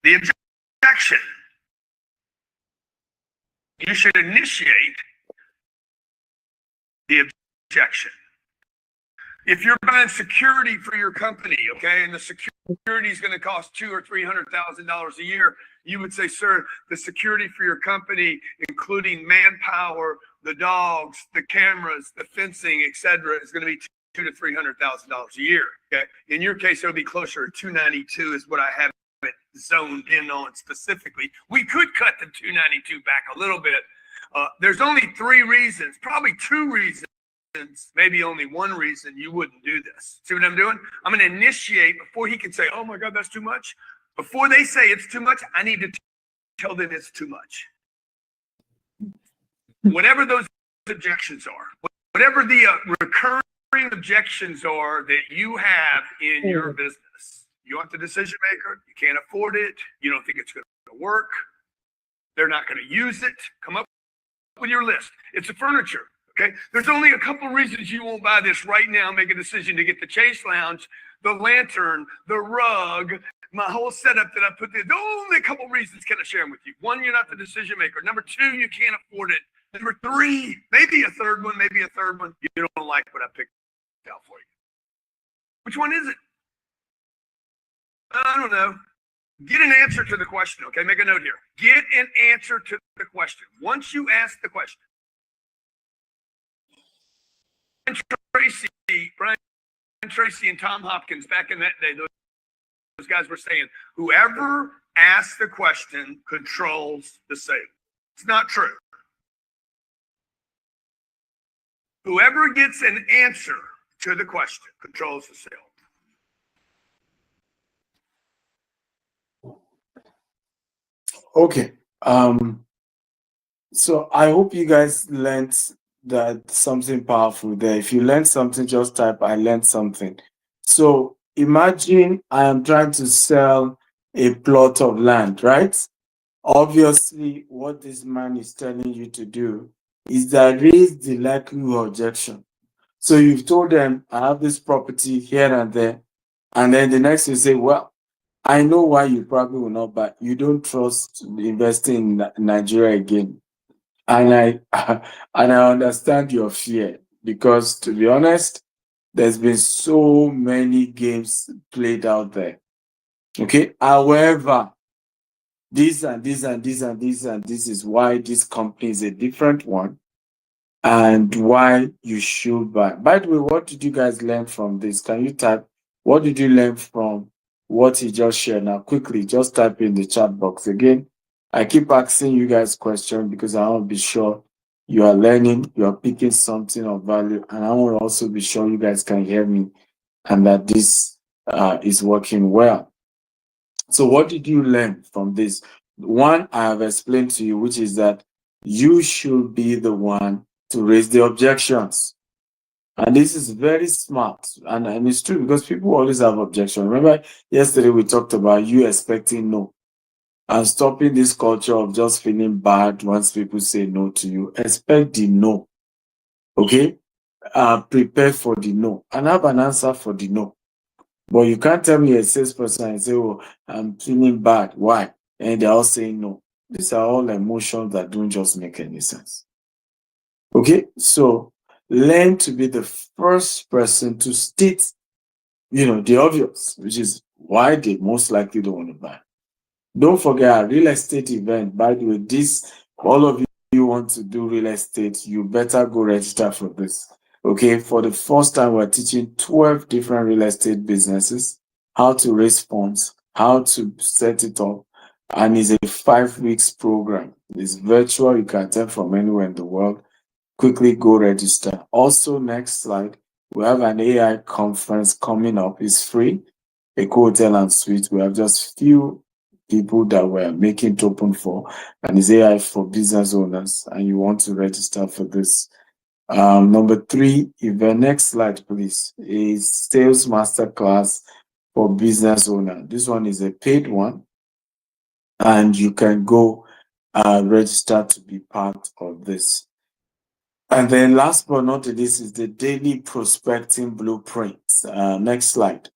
the objection. You should initiate the objection. If you're buying security for your company, okay, and the security is going to cost $200,000 or $300,000 a year, you would say, sir, the security for your company, including manpower, the dogs, the cameras, the fencing, etc., is going to be $200,000 to $300,000 a year. Okay, in your case, it'll be closer to $292 is what I have it zoned in on specifically. We could cut the $292 back a little bit. There's only 3 reasons, probably 2 reasons. Maybe only 1 reason you wouldn't do this. See what I'm doing? I'm going to initiate before he can say, oh my God, that's too much. Before they say it's too much, I need to tell them it's too much. Whatever those objections are, whatever the recurring objections are that you have in your business, you aren't the decision maker, you can't afford it, you don't think it's going to work, they're not going to use it, come up with your list. It's a furniture. Okay, there's only a couple reasons you won't buy this right now. Make a decision to get the Chase Lounge, the lantern, the rug, my whole setup that I put there. Only a couple reasons can I share them with you. 1, you're not the decision maker. Number 2, you can't afford it. Number 3, maybe a third one, you don't like what I picked out for you. Which one is it? I don't know. Get an answer to the question. Okay, make a note here. Get an answer to the question. Once you ask the question, Brian Tracy and Tom Hopkins back in that day, those guys were saying, whoever asks the question controls the sale. It's not true. Whoever gets an answer to the question controls the sale. Okay. So I hope you guys learned that something powerful there. If you learned something, just type I learned something. So imagine I am trying to sell a plot of land, right? Obviously, what this man is telling you to do is that raise the likelihood objection. So you've told them, I have this property here and there. And then the next you say, well, I know why you probably will not buy. You don't trust investing in Nigeria again. And I and I understand your fear because to be honest, there's been so many games played out there. Okay. However, this and this and this and this and this is why this company is a different one and why you should buy. By the way, what did you guys learn from this? Can you type what did you learn from what he just shared? Now, quickly, just type in the chat box again. I keep asking you guys questions because I want to be sure you are learning, you are picking something of value, and I want to also be sure you guys can hear me and that this is working well. So what did you learn from this? One, I have explained to you, which is that you should be the one to raise the objections. And this is very smart. And it's true because people always have objections. Remember, yesterday we talked about you expecting no and stopping this culture of just feeling bad once people say no to you. Expect the no. Okay? Prepare for the no and have an answer for the no. But you can't tell me a salesperson and say, oh, I'm feeling bad. Why? And they're all saying no. These are all emotions that don't just make any sense. Okay? So learn to be the first person to state, the obvious, which is why they most likely don't want to buy. Don't forget our real estate event. By the way, all of you want to do real estate, you better go register for this. Okay, for the first time, we're teaching 12 different real estate businesses, how to raise funds, how to set it up, and it's a 5 weeks program. It's virtual, you can attend from anywhere in the world. Quickly go register. Also, next slide, we have an AI conference coming up. It's free, a hotel and suite. We have just few people that we're making it open for, and it's AI for business owners, and you want to register for this. Number 3, event, next slide, please, is sales masterclass for business owner. This one is a paid one, and you can go register to be part of this. And then last but not least is the daily prospecting blueprint. Next slide.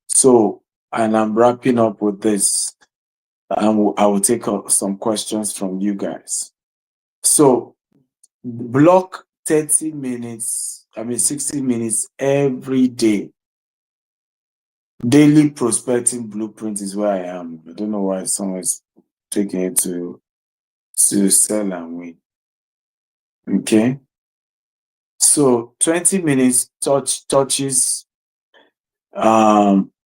So, and I'm wrapping up with this. I will take some questions from you guys. So, block 30 minutes, 60 minutes every day. Daily prospecting blueprint is where I am. I don't know why someone is taking it to sell and win. Okay. So 20 minutes touches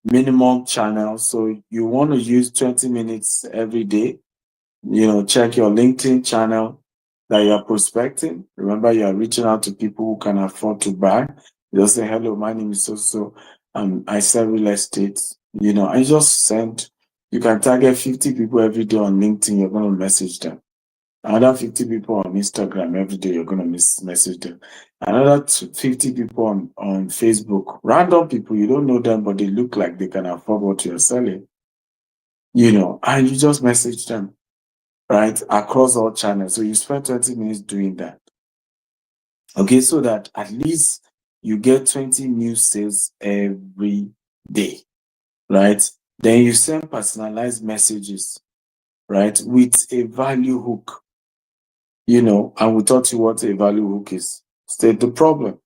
minimum channel. So you want to use 20 minutes every day. Check your LinkedIn channel that you're prospecting. Remember, you're reaching out to people who can afford to buy. You just say, hello, my name is so. I sell real estate. I just send. You can target 50 people every day on LinkedIn. You're going to message them. Another 50 people on Instagram every day, you're going to message them. Another 50 people on Facebook. Random people, you don't know them, but they look like they can afford what you're selling. And you just message them, right? Across all channels. So you spend 20 minutes doing that. Okay, so that at least you get 20 new sales every day, right? Then you send personalized messages, right? With a value hook. And we taught you what a value hook is. State the problem.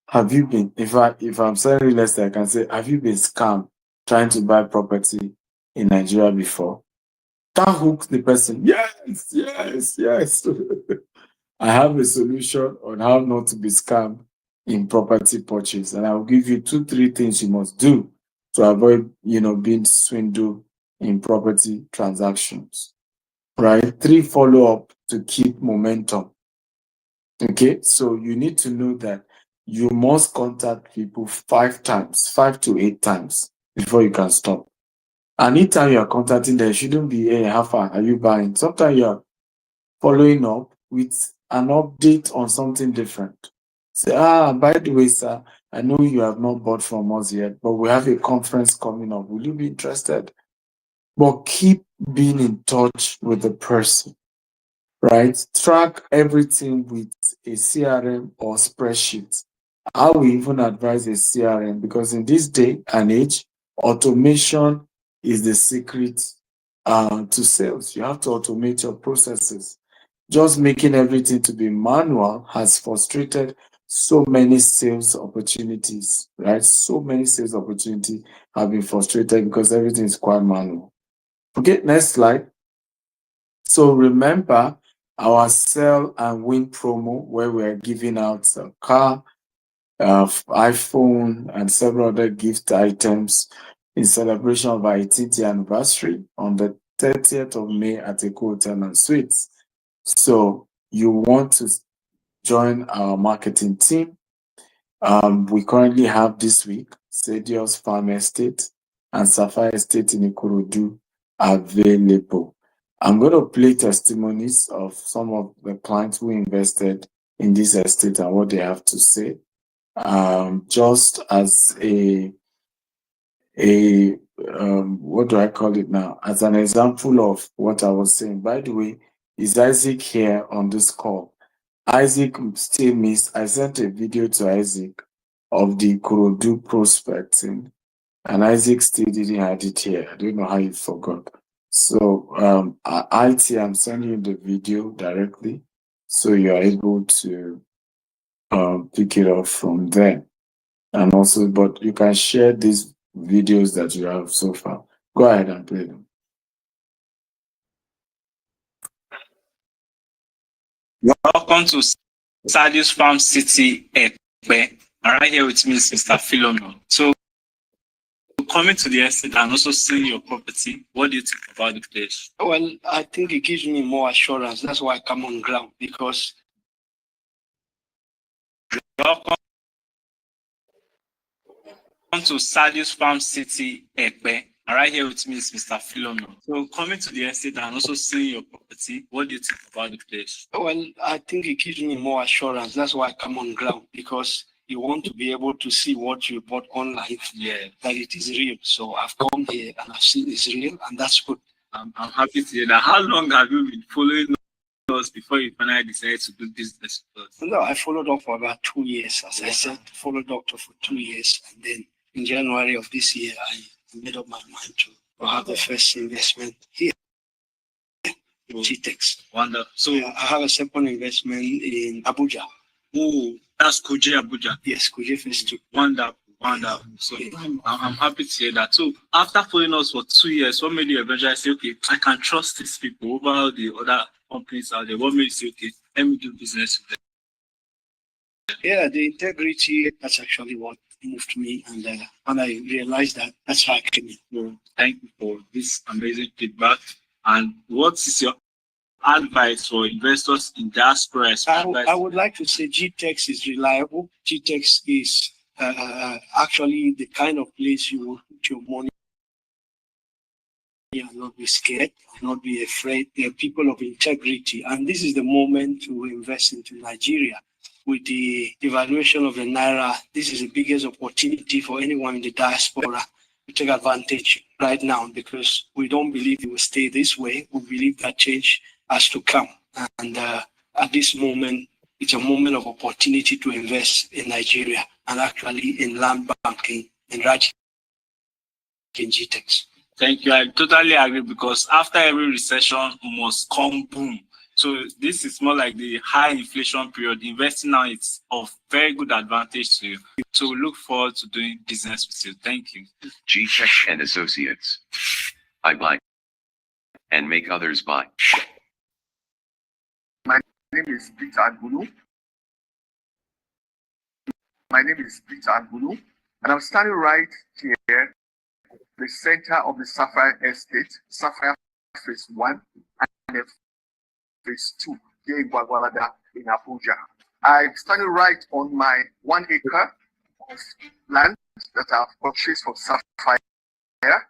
Have you been, if I'm selling real estate, I can say, have you been scammed trying to buy property in Nigeria before? That hooks the person. Yes. I have a solution on how not to be scammed in property purchase. And I'll give you 2-3 things you must do to avoid, being swindled in property transactions. Right? 3 follow-up to keep momentum. Okay, so you need to know that you must contact people 5 times, 5 to 8 times before you can stop. Anytime you are contacting them, shouldn't be, hey, how far are you buying? Sometimes you are following up with an update on something different. Say, by the way, sir, I know you have not bought from us yet, but we have a conference coming up. Will you be interested? But keep being in touch with the person, right? Track everything with a CRM or spreadsheet. I will even advise a CRM because in this day and age, automation is the secret to sales. You have to automate your processes. Just making everything to be manual has frustrated so many sales opportunities, right? So many sales opportunities have been frustrated because everything is quite manual. Okay, next slide. So remember our sell and win promo where we're giving out a car, iPhone, and several other gift items in celebration of our 18th anniversary on the 30th of May at Eco Hotel and Suites. So you want to join our marketing team. We currently have this week Sadios Farm Estate and Sapphire Estate in Ikorodu available. I'm going to play testimonies of some of the clients who invested in this estate and what they have to say. Just as what do I call it now? As an example of what I was saying. By the way, is Isaac here on this call? Isaac still missed. I sent a video to Isaac of the Kurodu prospecting, and Isaac still didn't have it here. I don't know how he forgot. So, IT, I'm sending you the video directly, so you are able to pick it up from there. And also, but you can share these videos that you have so far. Go ahead and play them. Welcome to Sadius Farm City, Ekpe. And right here with me is Mr. Philomeno. So, coming to the estate and also seeing your property, what do you think about the place? Well, I think it gives me more assurance. That's why I come on ground, because Welcome to Sadius Farm City, Ekpe. And right here with me is Mr. Philomeno. So, coming to the estate and also seeing your property, what do you think about the place? well, I think it gives me more assurance. That's why I come on ground, because you want to be able to see what you bought online, that it is real. So I've come here and I've seen it's real, and that's good. I'm happy to hear that. How long have you been following us before you finally decided to do business with us? No, I followed up for about 2 years. As I said, followed doctor for 2 years, and then in January of this year, I made up my mind to have the first investment here in GTEX. Wonderful. So I have a second investment in Abuja. Oh, that's Kuje Abuja. Yes, Kuje Phase 2. Wonderful. So I'm happy to hear that. So after following us for 2 years, what made you eventually say, okay, I can trust these people over the other companies out there? What made you say, okay, let me do business with them? Yeah, the integrity, that's actually what moved me. And when I realized that, that's how I came in. So thank you for this amazing feedback. And what is your advice for investors in diaspora? I would like to say GTEX is reliable. GTEX is actually the kind of place you will put your money and not be scared, not be afraid. They are people of integrity. And this is the moment to invest into Nigeria. With the devaluation of the Naira, this is the biggest opportunity for anyone in the diaspora to take advantage right now, because we don't believe it will stay this way. We believe that change has to come. And at this moment, it's a moment of opportunity to invest in Nigeria and actually in land banking and right in GTEX. Thank you. I totally agree, because after every recession must come boom. So this is more like the high inflation period. Investing now is of very good advantage to you. So we look forward to doing business with you. Thank you. GTEX and Associates. I buy and make others buy. My name is Peter Agulu. And I'm standing right here, the center of the Sapphire Estate, Sapphire Phase 1 and Phase 2, here in Gwagwalada in Abuja. I'm standing right on my 1 acre of land that I've purchased from Sapphire.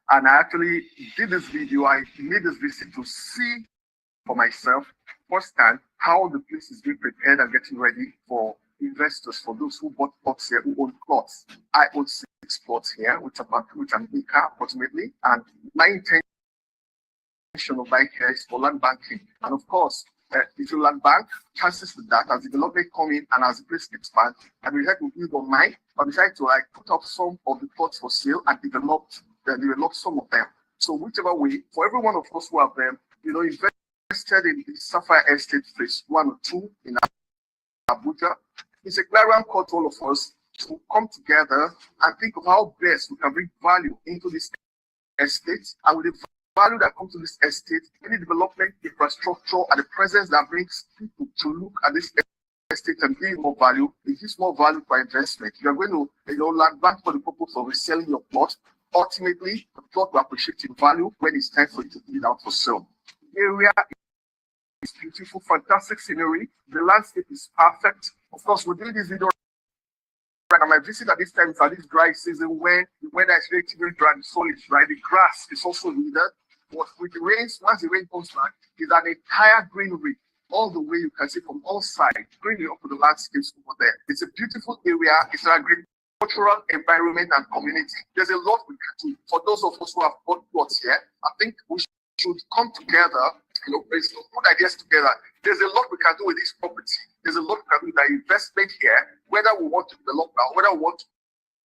And I actually did this video. I made this visit to see for myself firsthand how the place is being prepared and getting ready for investors, for those who bought plots here, who own plots. I own 6 plots here, which an acre approximately. And my intention of buying here is for land banking. And of course, if you land bank, chances to that as development come in and as the place expands, I will have to build on mine, but decide to like put up some of the plots for sale and develop some of them. So whichever way, for every one of us who have them, invested in the Sapphire Estate phase 1 or 2 in Abuja, it's a clarion call to all of us to come together and think of how best we can bring value into this estate, and with the value that comes to this estate, any development, infrastructure, and the presence that brings people to look at this estate and gain more value, it gives more value for investment. You are going to, land bank for the purpose of reselling your plot. Ultimately, the plot will appreciate in value when it's time for you to put it out for sale. The area is beautiful, fantastic scenery. The landscape is perfect. Of course, we're doing this video right now. My visit at this time is at this dry season when the weather is relatively dry and solid, right? The grass is also withered. But with the rains, once the rain comes back, it's an entire greenery. All the way you can see from all sides, greenery up to the landscapes over there. It's a beautiful area. It's an agricultural environment and community. There's a lot we can do. For those of us who have bought plots here, I think we should come together, put ideas together. There's a lot we can do with this property. There's a lot we can do with the investment here, whether we want to develop now, whether we want to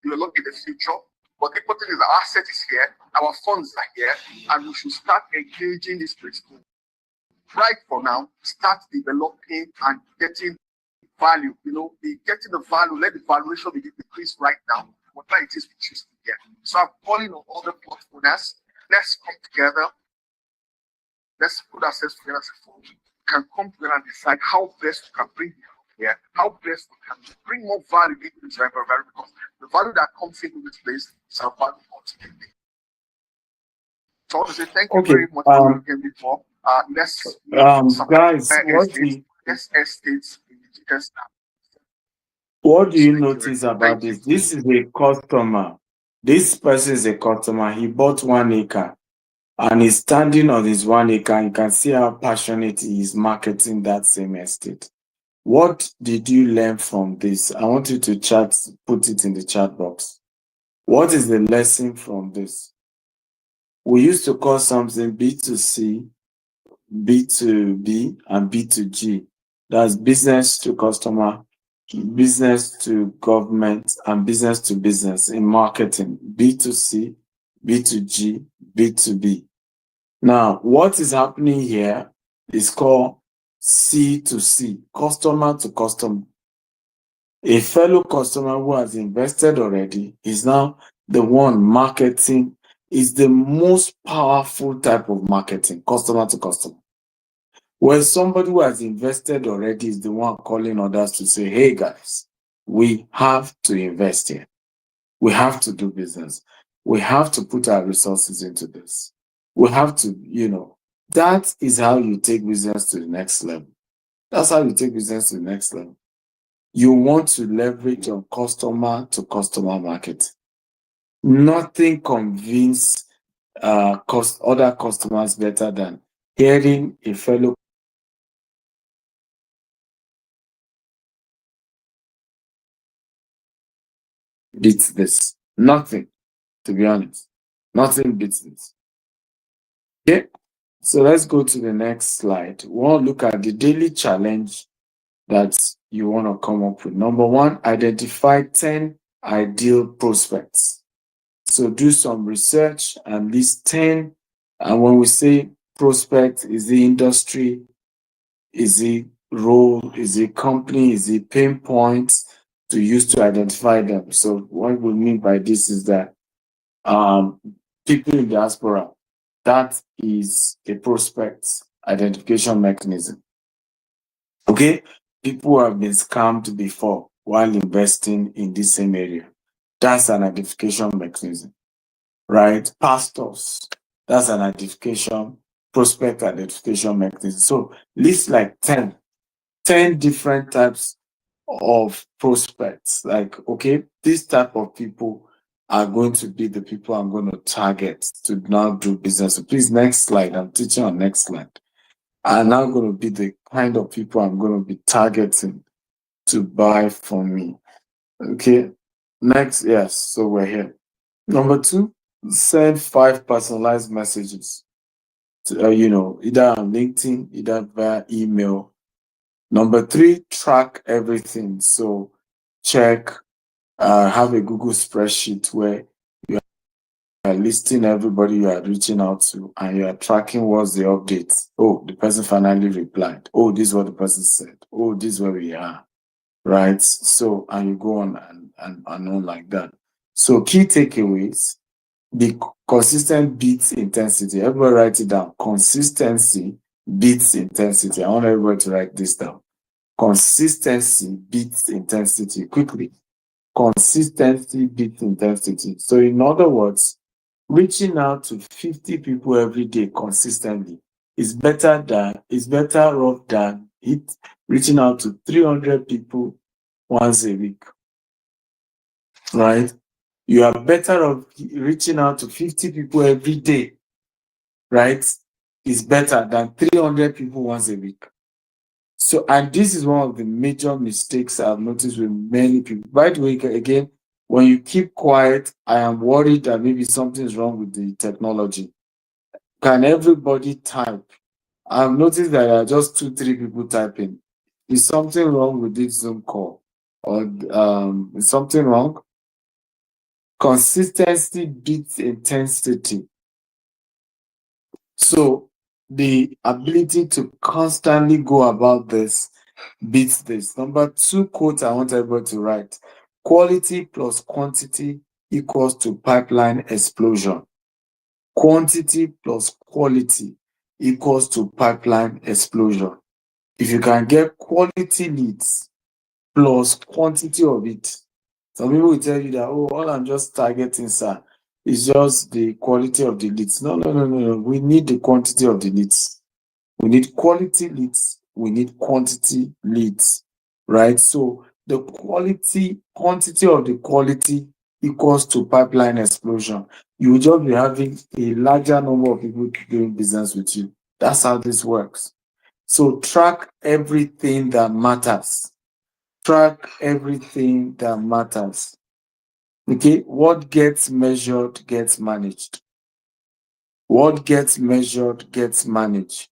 develop in the future. But the important thing is our asset is here, our funds are here, and we should start engaging this place. Right for now, start developing and getting value. Getting the value, let the valuation be decreased right now. Whatever it is we choose to get. So I'm calling on all the plot owners. Let's come together. Let's put ourselves together as a firm. We can come together and decide how best we can bring here, how best we can bring more value into this environment, because the value that comes into this place is our value ultimately. So I want to say thank you very much for again before. Let's guys, estates in the details now. What do you notice about this? This is a customer. This person is a customer. He bought 1 acre and he's standing on his 1 acre. You can see how passionate he is marketing that same estate. What did you learn from this? I want you to put it in the chat box. What is the lesson from this? We used to call something B2C, B2B, and B2G. That's business to customer, business to government, and business to business in marketing. B2C, B2G, B2B. Now, what is happening here is called C2C, customer to customer. A fellow customer who has invested already is now the one marketing. Is the most powerful type of marketing, customer to customer. Where somebody who has invested already is the one calling others to say, hey guys, we have to invest here. We have to do business. We have to put our resources into this. We have to, that is how you take business to the next level. That's how you take business to the next level. You want to leverage on customer to customer marketing. Nothing convinces other customers better than hearing a fellow beats this. Nothing, to be honest. Nothing beats this. Okay, so let's go to the next slide. We'll look at the daily challenge that you want to come up with. Number 1, identify 10 ideal prospects. So do some research and list 10. And when we say prospect, is it industry? Is it role? Is it company? Is it pain points to use to identify them? So what we mean by this is that people in diaspora, that is a prospect identification mechanism. Okay? People who have been scammed before while investing in this same area. That's an identification mechanism, right? Pastors, that's an identification, prospect identification mechanism. So list like 10 different types of prospects. Like, okay, this type of people are going to be the people I'm going to target to now do business. So please, next slide. I'm teaching on next slide. Are now going to be the kind of people I'm going to be targeting to buy from me. Okay. Next, yes. So we're here. Number 2, send 5 personalized messages to, either on LinkedIn, either via email. Number 3, track everything. So check, have a Google spreadsheet where you are listing everybody you are reaching out to and you are tracking what's the update. Oh, the person finally replied. Oh, this is what the person said. Oh, this is where we are. Right? So, and you go on and on like that. So key takeaways, the consistent beats intensity. Everybody write it down. Consistency beats intensity. I want everybody to write this down. Consistency beats intensity. Quickly. Consistency beats intensity. So in other words, reaching out to 50 people every day consistently is better off than reaching out to 300 people once a week. Right? You are better off reaching out to 50 people every day, right? Is better than 300 people once a week. So, and this is one of the major mistakes I've noticed with many people. By the way, again, when you keep quiet, I am worried that maybe something's wrong with the technology. Can everybody type? I've noticed that there are just 2-3 people typing. Is something wrong with this Zoom call? Or is something wrong? Consistency beats intensity. So the ability to constantly go about this beats this. Number 2 quote I want everybody to write. Quality plus quantity equals to pipeline explosion. Quantity plus quality equals to pipeline explosion. If you can get quality leads plus quantity of it, some people will tell you that, oh, all I'm just targeting, sir, is just the quality of the leads. No. We need the quantity of the leads. We need quality leads. We need quantity leads, right? So the quantity of the quality equals to pipeline explosion. You will just be having a larger number of people doing business with you. That's how this works. So track everything that matters. Track everything that matters. Okay, what gets measured gets managed. What gets measured gets managed.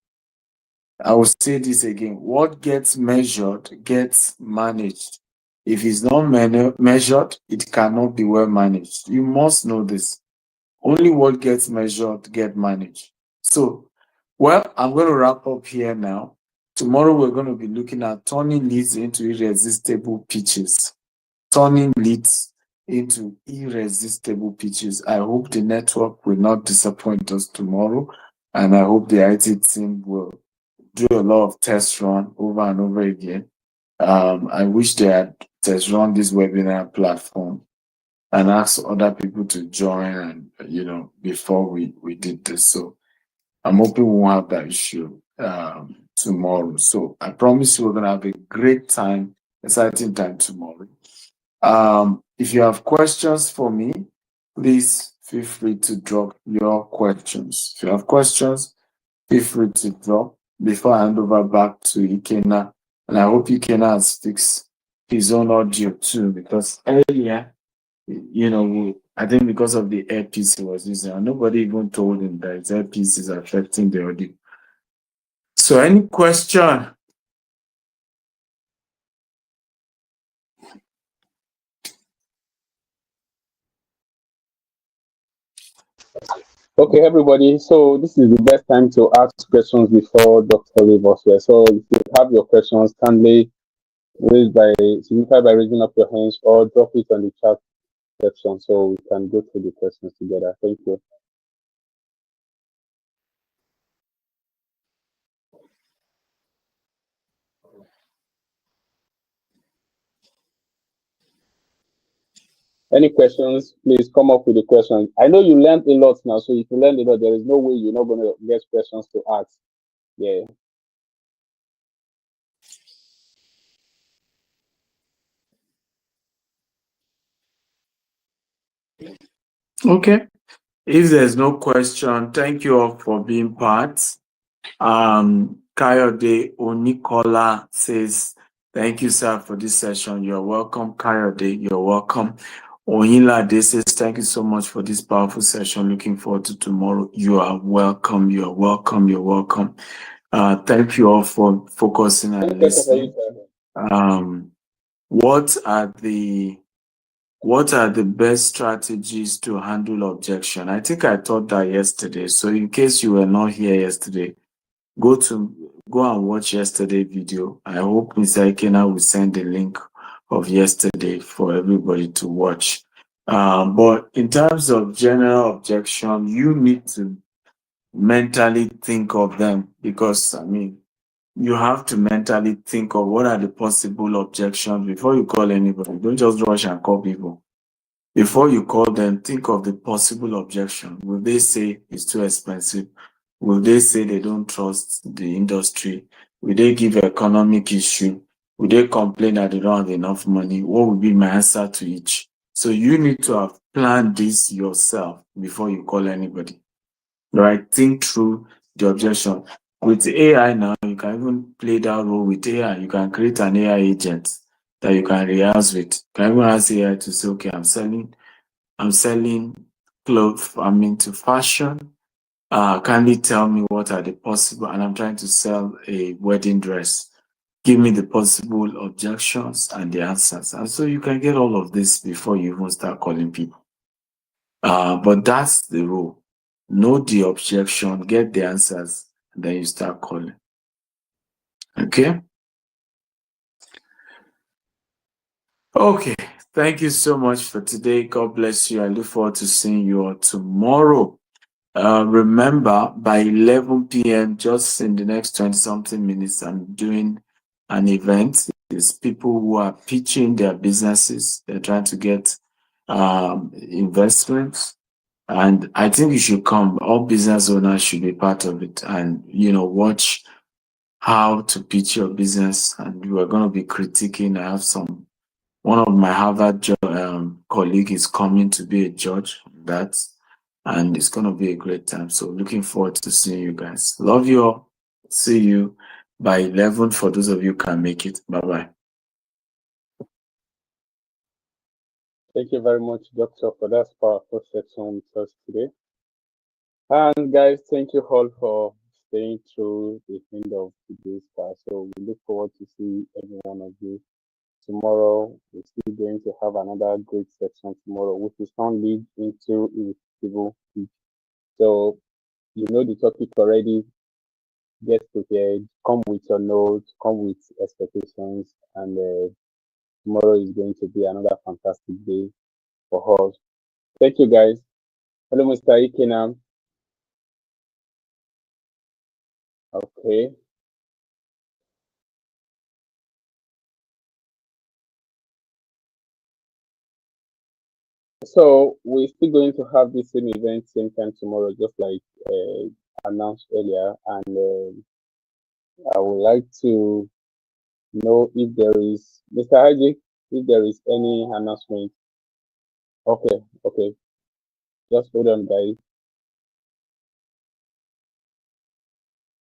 I will say this again. What gets measured gets managed. If it's not measured, it cannot be well managed. You must know this. Only what gets measured gets managed. So, well, I'm going to wrap up here now. Tomorrow, we're going to be looking at turning leads into irresistible pitches. Turning leads into irresistible pitches. I hope the network will not disappoint us tomorrow, and I hope the IT team will do a lot of test run over and over again. I wish they had test run this webinar platform and ask other people to join, and before we did this. So I'm hoping we won't have that issue tomorrow. So I promise you we're gonna have a great time, exciting time tomorrow. If you have questions for me, please feel free to drop your questions. If you have questions, feel free to drop before I hand over back to Ikena. And I hope Ikena has fixed his own audio too, because earlier, I think because of the earpiece he was using, and nobody even told him that his earpiece is affecting the audio. So any question? Okay, everybody. So this is the best time to ask questions before Dr. leaves us here. So if you have your questions, kindly signify by raising up your hands or drop it on the chat section so we can go through the questions together. Thank you. Any questions? Please come up with the questions. I know you learned a lot now, so if you learned a lot, there is no way you're not going to get questions to ask. Yeah. Okay. If there's no question, thank you all for being part. Kayode Onikola says, thank you, sir, for this session. You're welcome. Kayode, you're welcome. Oyinlade says, thank you so much for this powerful session. Looking forward to tomorrow. You are welcome. You're welcome. You're welcome. Thank you all for focusing and listening. What are the best strategies to handle objection? I think I taught that yesterday. So in case you were not here yesterday, go and watch yesterday's video. I hope Mr. Ikena will send the link of yesterday for everybody to watch. But in terms of general objection, you need to mentally think of them, because you have to mentally think of what are the possible objections before you call anybody. Don't just rush and call people. Before you call them, think of the possible objection. Will they say it's too expensive? Will they say they don't trust the industry? Will they give economic issue? Will they complain that they don't have enough money? What would be my answer to each? So you need to have planned this yourself before you call anybody. Right? Think through the objection. With AI now, you can even play that role with AI. You can create an AI agent that you can rehearse with. You can even ask AI to say, okay, I'm selling clothes. I'm into fashion. Kindly tell me what are the possible, and I'm trying to sell a wedding dress. Give me the possible objections and the answers. And so you can get all of this before you even start calling people. But that's the rule. Know the objection, get the answers, and then you start calling. Okay? Okay. Thank you so much for today. God bless you. I look forward to seeing you all tomorrow. Remember, by 11 p.m., just in the next 20-something minutes, I'm doing an event. It's people who are pitching their businesses. They're trying to get investments. And I think you should come. All business owners should be part of it and, watch how to pitch your business. And we're going to be critiquing. I have one of my Harvard colleague is coming to be a judge on that. And it's going to be a great time. So looking forward to seeing you guys. Love you all. See you by 11 for those of you who can make it. Bye-bye. Thank you very much, Doctor, for that powerful section with us today. And guys, thank you all for staying through the end of today's class. So we look forward to see every one of you tomorrow. We're still going to have another great section tomorrow, which is on lead into irresistible speech. So you know the topic already. Get prepared. Come with your notes. Come with expectations, and tomorrow is going to be another fantastic day for us. Thank you, guys. Hello, Mr. Ikenam. Okay. So we're still going to have the same event same time tomorrow, just like announced earlier. And I would like to know if there is, Mr. Hajic, if there is any announcement. Okay, okay. Just hold on, guys.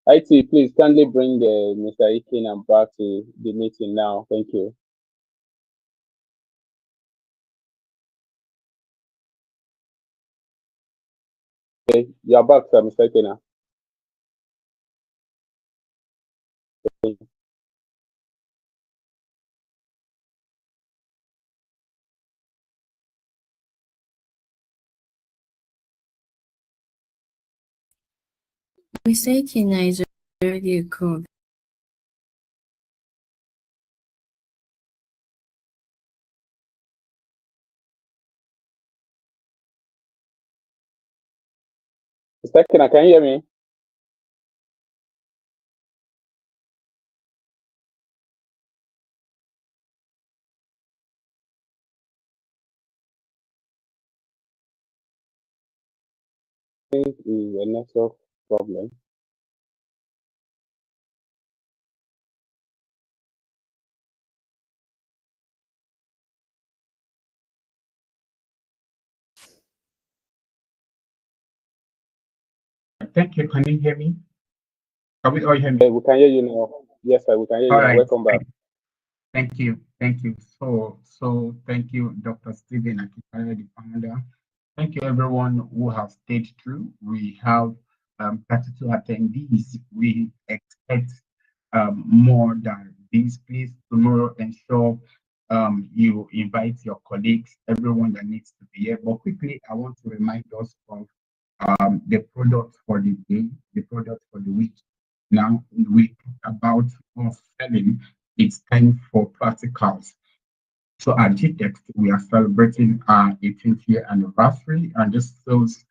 IT, please kindly bring Mr. Ikenam back to the meeting now. Thank you. Okay, you're back, sir, Mr. Ikenam. Mistaken is already a code. Mr. Ikenam, can you hear me? I think is a network problem. Thank you. Can you hear me? Can we all hear me? We can hear you now. Yes, sir, we can hear All you now. right. Welcome back. Thank you. Thank you. So thank you, Dr. Stephen Akintayo, the founder. Thank you, everyone who has stayed through. We have 32 attendees. We expect more than this. Please tomorrow ensure you invite your colleagues, everyone that needs to be here. But quickly, I want to remind us of the product for the day, the product for the week. Now we about selling. It's time for practicals. So at GTEX, we are celebrating our 18th year anniversary, and this sales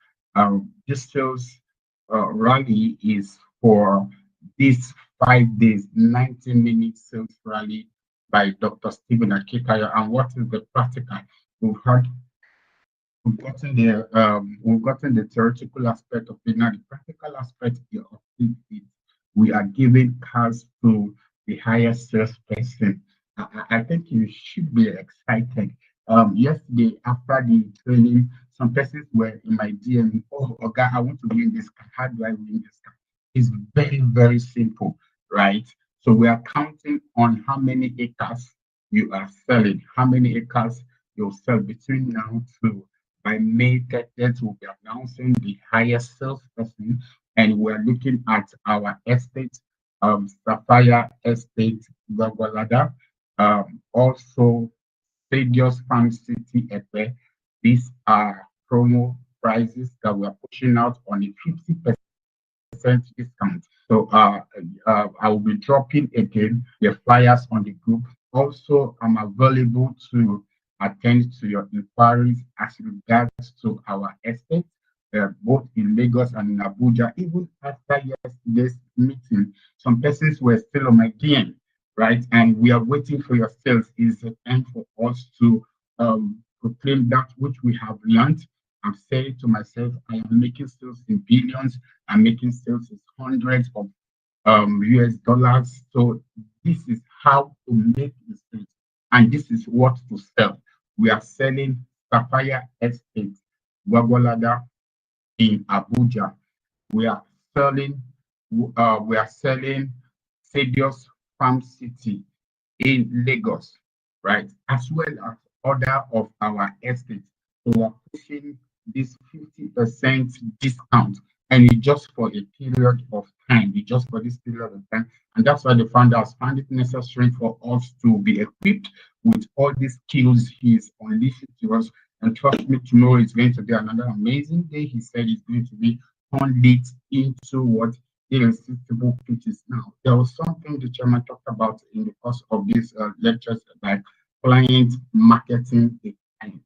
rally is for this 5 days, 90-minute sales rally by Dr. Stephen Akintayo. And what is the practical? We've gotten the theoretical aspect of it. Now the practical aspect of it is we are giving cars to the highest salesperson. I think you should be excited. Yesterday after the training, some persons were in my DM. Oh, okay, I want to win this car. How do I win this car? It's very, very simple, right? So we are counting on how many acres you are selling, how many acres you'll sell between now to by May 30th. We'll be announcing the highest salesperson, and we're looking at our estate, Sapphire Estate, Gogolada, also Stadios Farm City, Epe. These are promo prices that we're pushing out on a 50% discount. So I will be dropping again the flyers on the group. Also, I'm available to attend to your inquiries as regards to our estate, both in Lagos and in Abuja. Even after yesterday's meeting, some persons were still on my DM, right? And we are waiting for your sales. It's a time for us to proclaim that which we have learned. I'm saying to myself, I am making sales in billions. I'm making sales in hundreds of US dollars. So this is how to make the sales, and this is what to sell. We are selling Sapphire Estate, Gwagwalada in Abuja. We are selling Stadios Farm City in Lagos, right? As well as other of our estates. So we are pushing this 50% discount, and it's just for a period of time. It's just for this period of time. And that's why the founder has found it necessary for us to be equipped with all these skills he's unleashing to us. And trust me, tomorrow is going to be another amazing day. He said it's going to be unlit into what irresistible pitches. Now, there was something the chairman talked about in the course of these lectures about client marketing a client.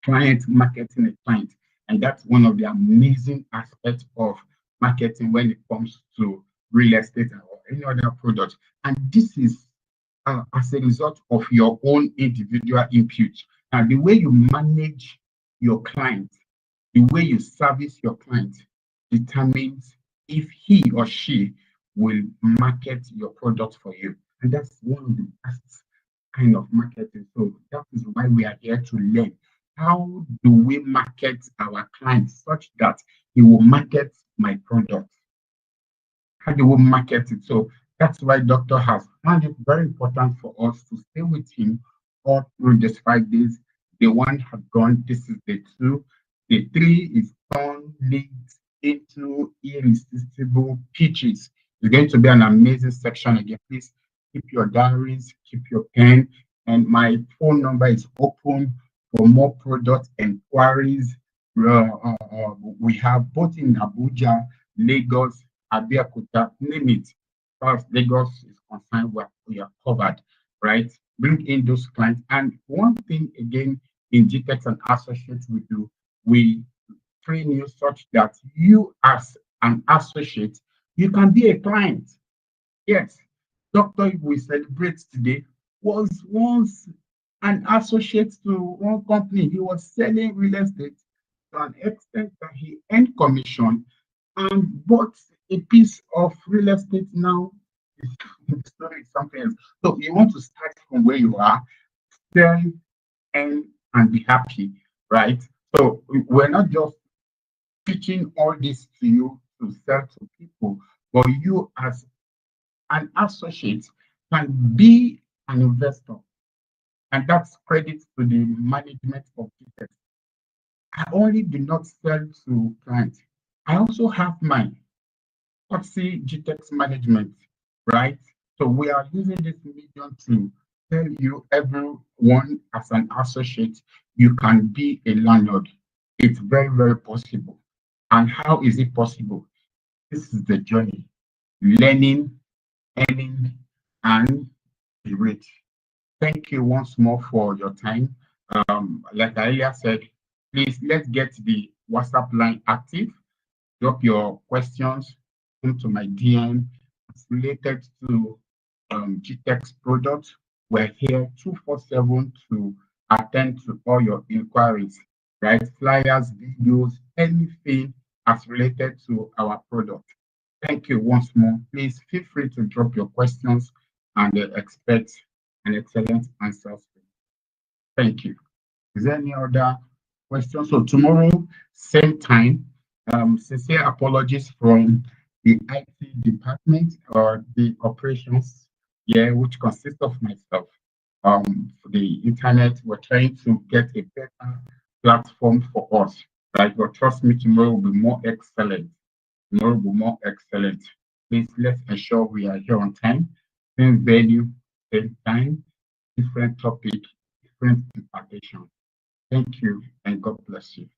Client marketing a client. And that's one of the amazing aspects of marketing when it comes to real estate or any other product. And this is as a result of your own individual input. Now, the way you manage your client, the way you service your client determines if he or she will market your product for you. And that's one of the best kind of marketing. So that is why we are here to learn. How do we market our clients such that he will market my product? How do we market it? So that's why Doctor has found it very important for us to stay with him all through these 5 days. The one has gone, this is the 2. The 3 is turn leads into irresistible pitches. It's going to be an amazing section again. Please keep your diaries, keep your pen, and my phone number is open for more product inquiries. We have both in Abuja, Lagos, Abeokuta, name it. As Lagos is concerned, we are covered, right? Bring in those clients. And one thing again in GTEX and Associates we do, we train you such that you as an associate, you can be a client. Yes, Doctor we celebrate today was once an associate to one company. He was selling real estate to an extent that he earned commission and bought a piece of real estate. Now the story is something else. So you want to start from where you are, sell and be happy, right? So we're not just pitching all this to you to sell to people, but you as an associate can be an investor. And that's credit to the management of GTEx. I only do not sell to clients. I also have my Oxy GTEx management, right? So we are using this medium to tell you, everyone as an associate, you can be a landlord. It's very, very possible. And how is it possible? This is the journey. Learning, earning, and be rich. Thank you once more for your time. Like I earlier said, please let's get the WhatsApp line active. Drop your questions into my DM. It's related to GTEx products. We're here 247 to attend to all your inquiries, right? Flyers, videos, anything as related to our product. Thank you once more. Please feel free to drop your questions and expect an excellent answer. Thank you. Is there any other question? So tomorrow, same time, sincere apologies from the IT department or the operations, which consists of myself. For the internet, we're trying to get a better platform for us, right? But trust me, tomorrow will be more excellent. Tomorrow will be more excellent. Please let's ensure we are here on time, same venue, same time, different topic, different impartation. Thank you, and God bless you.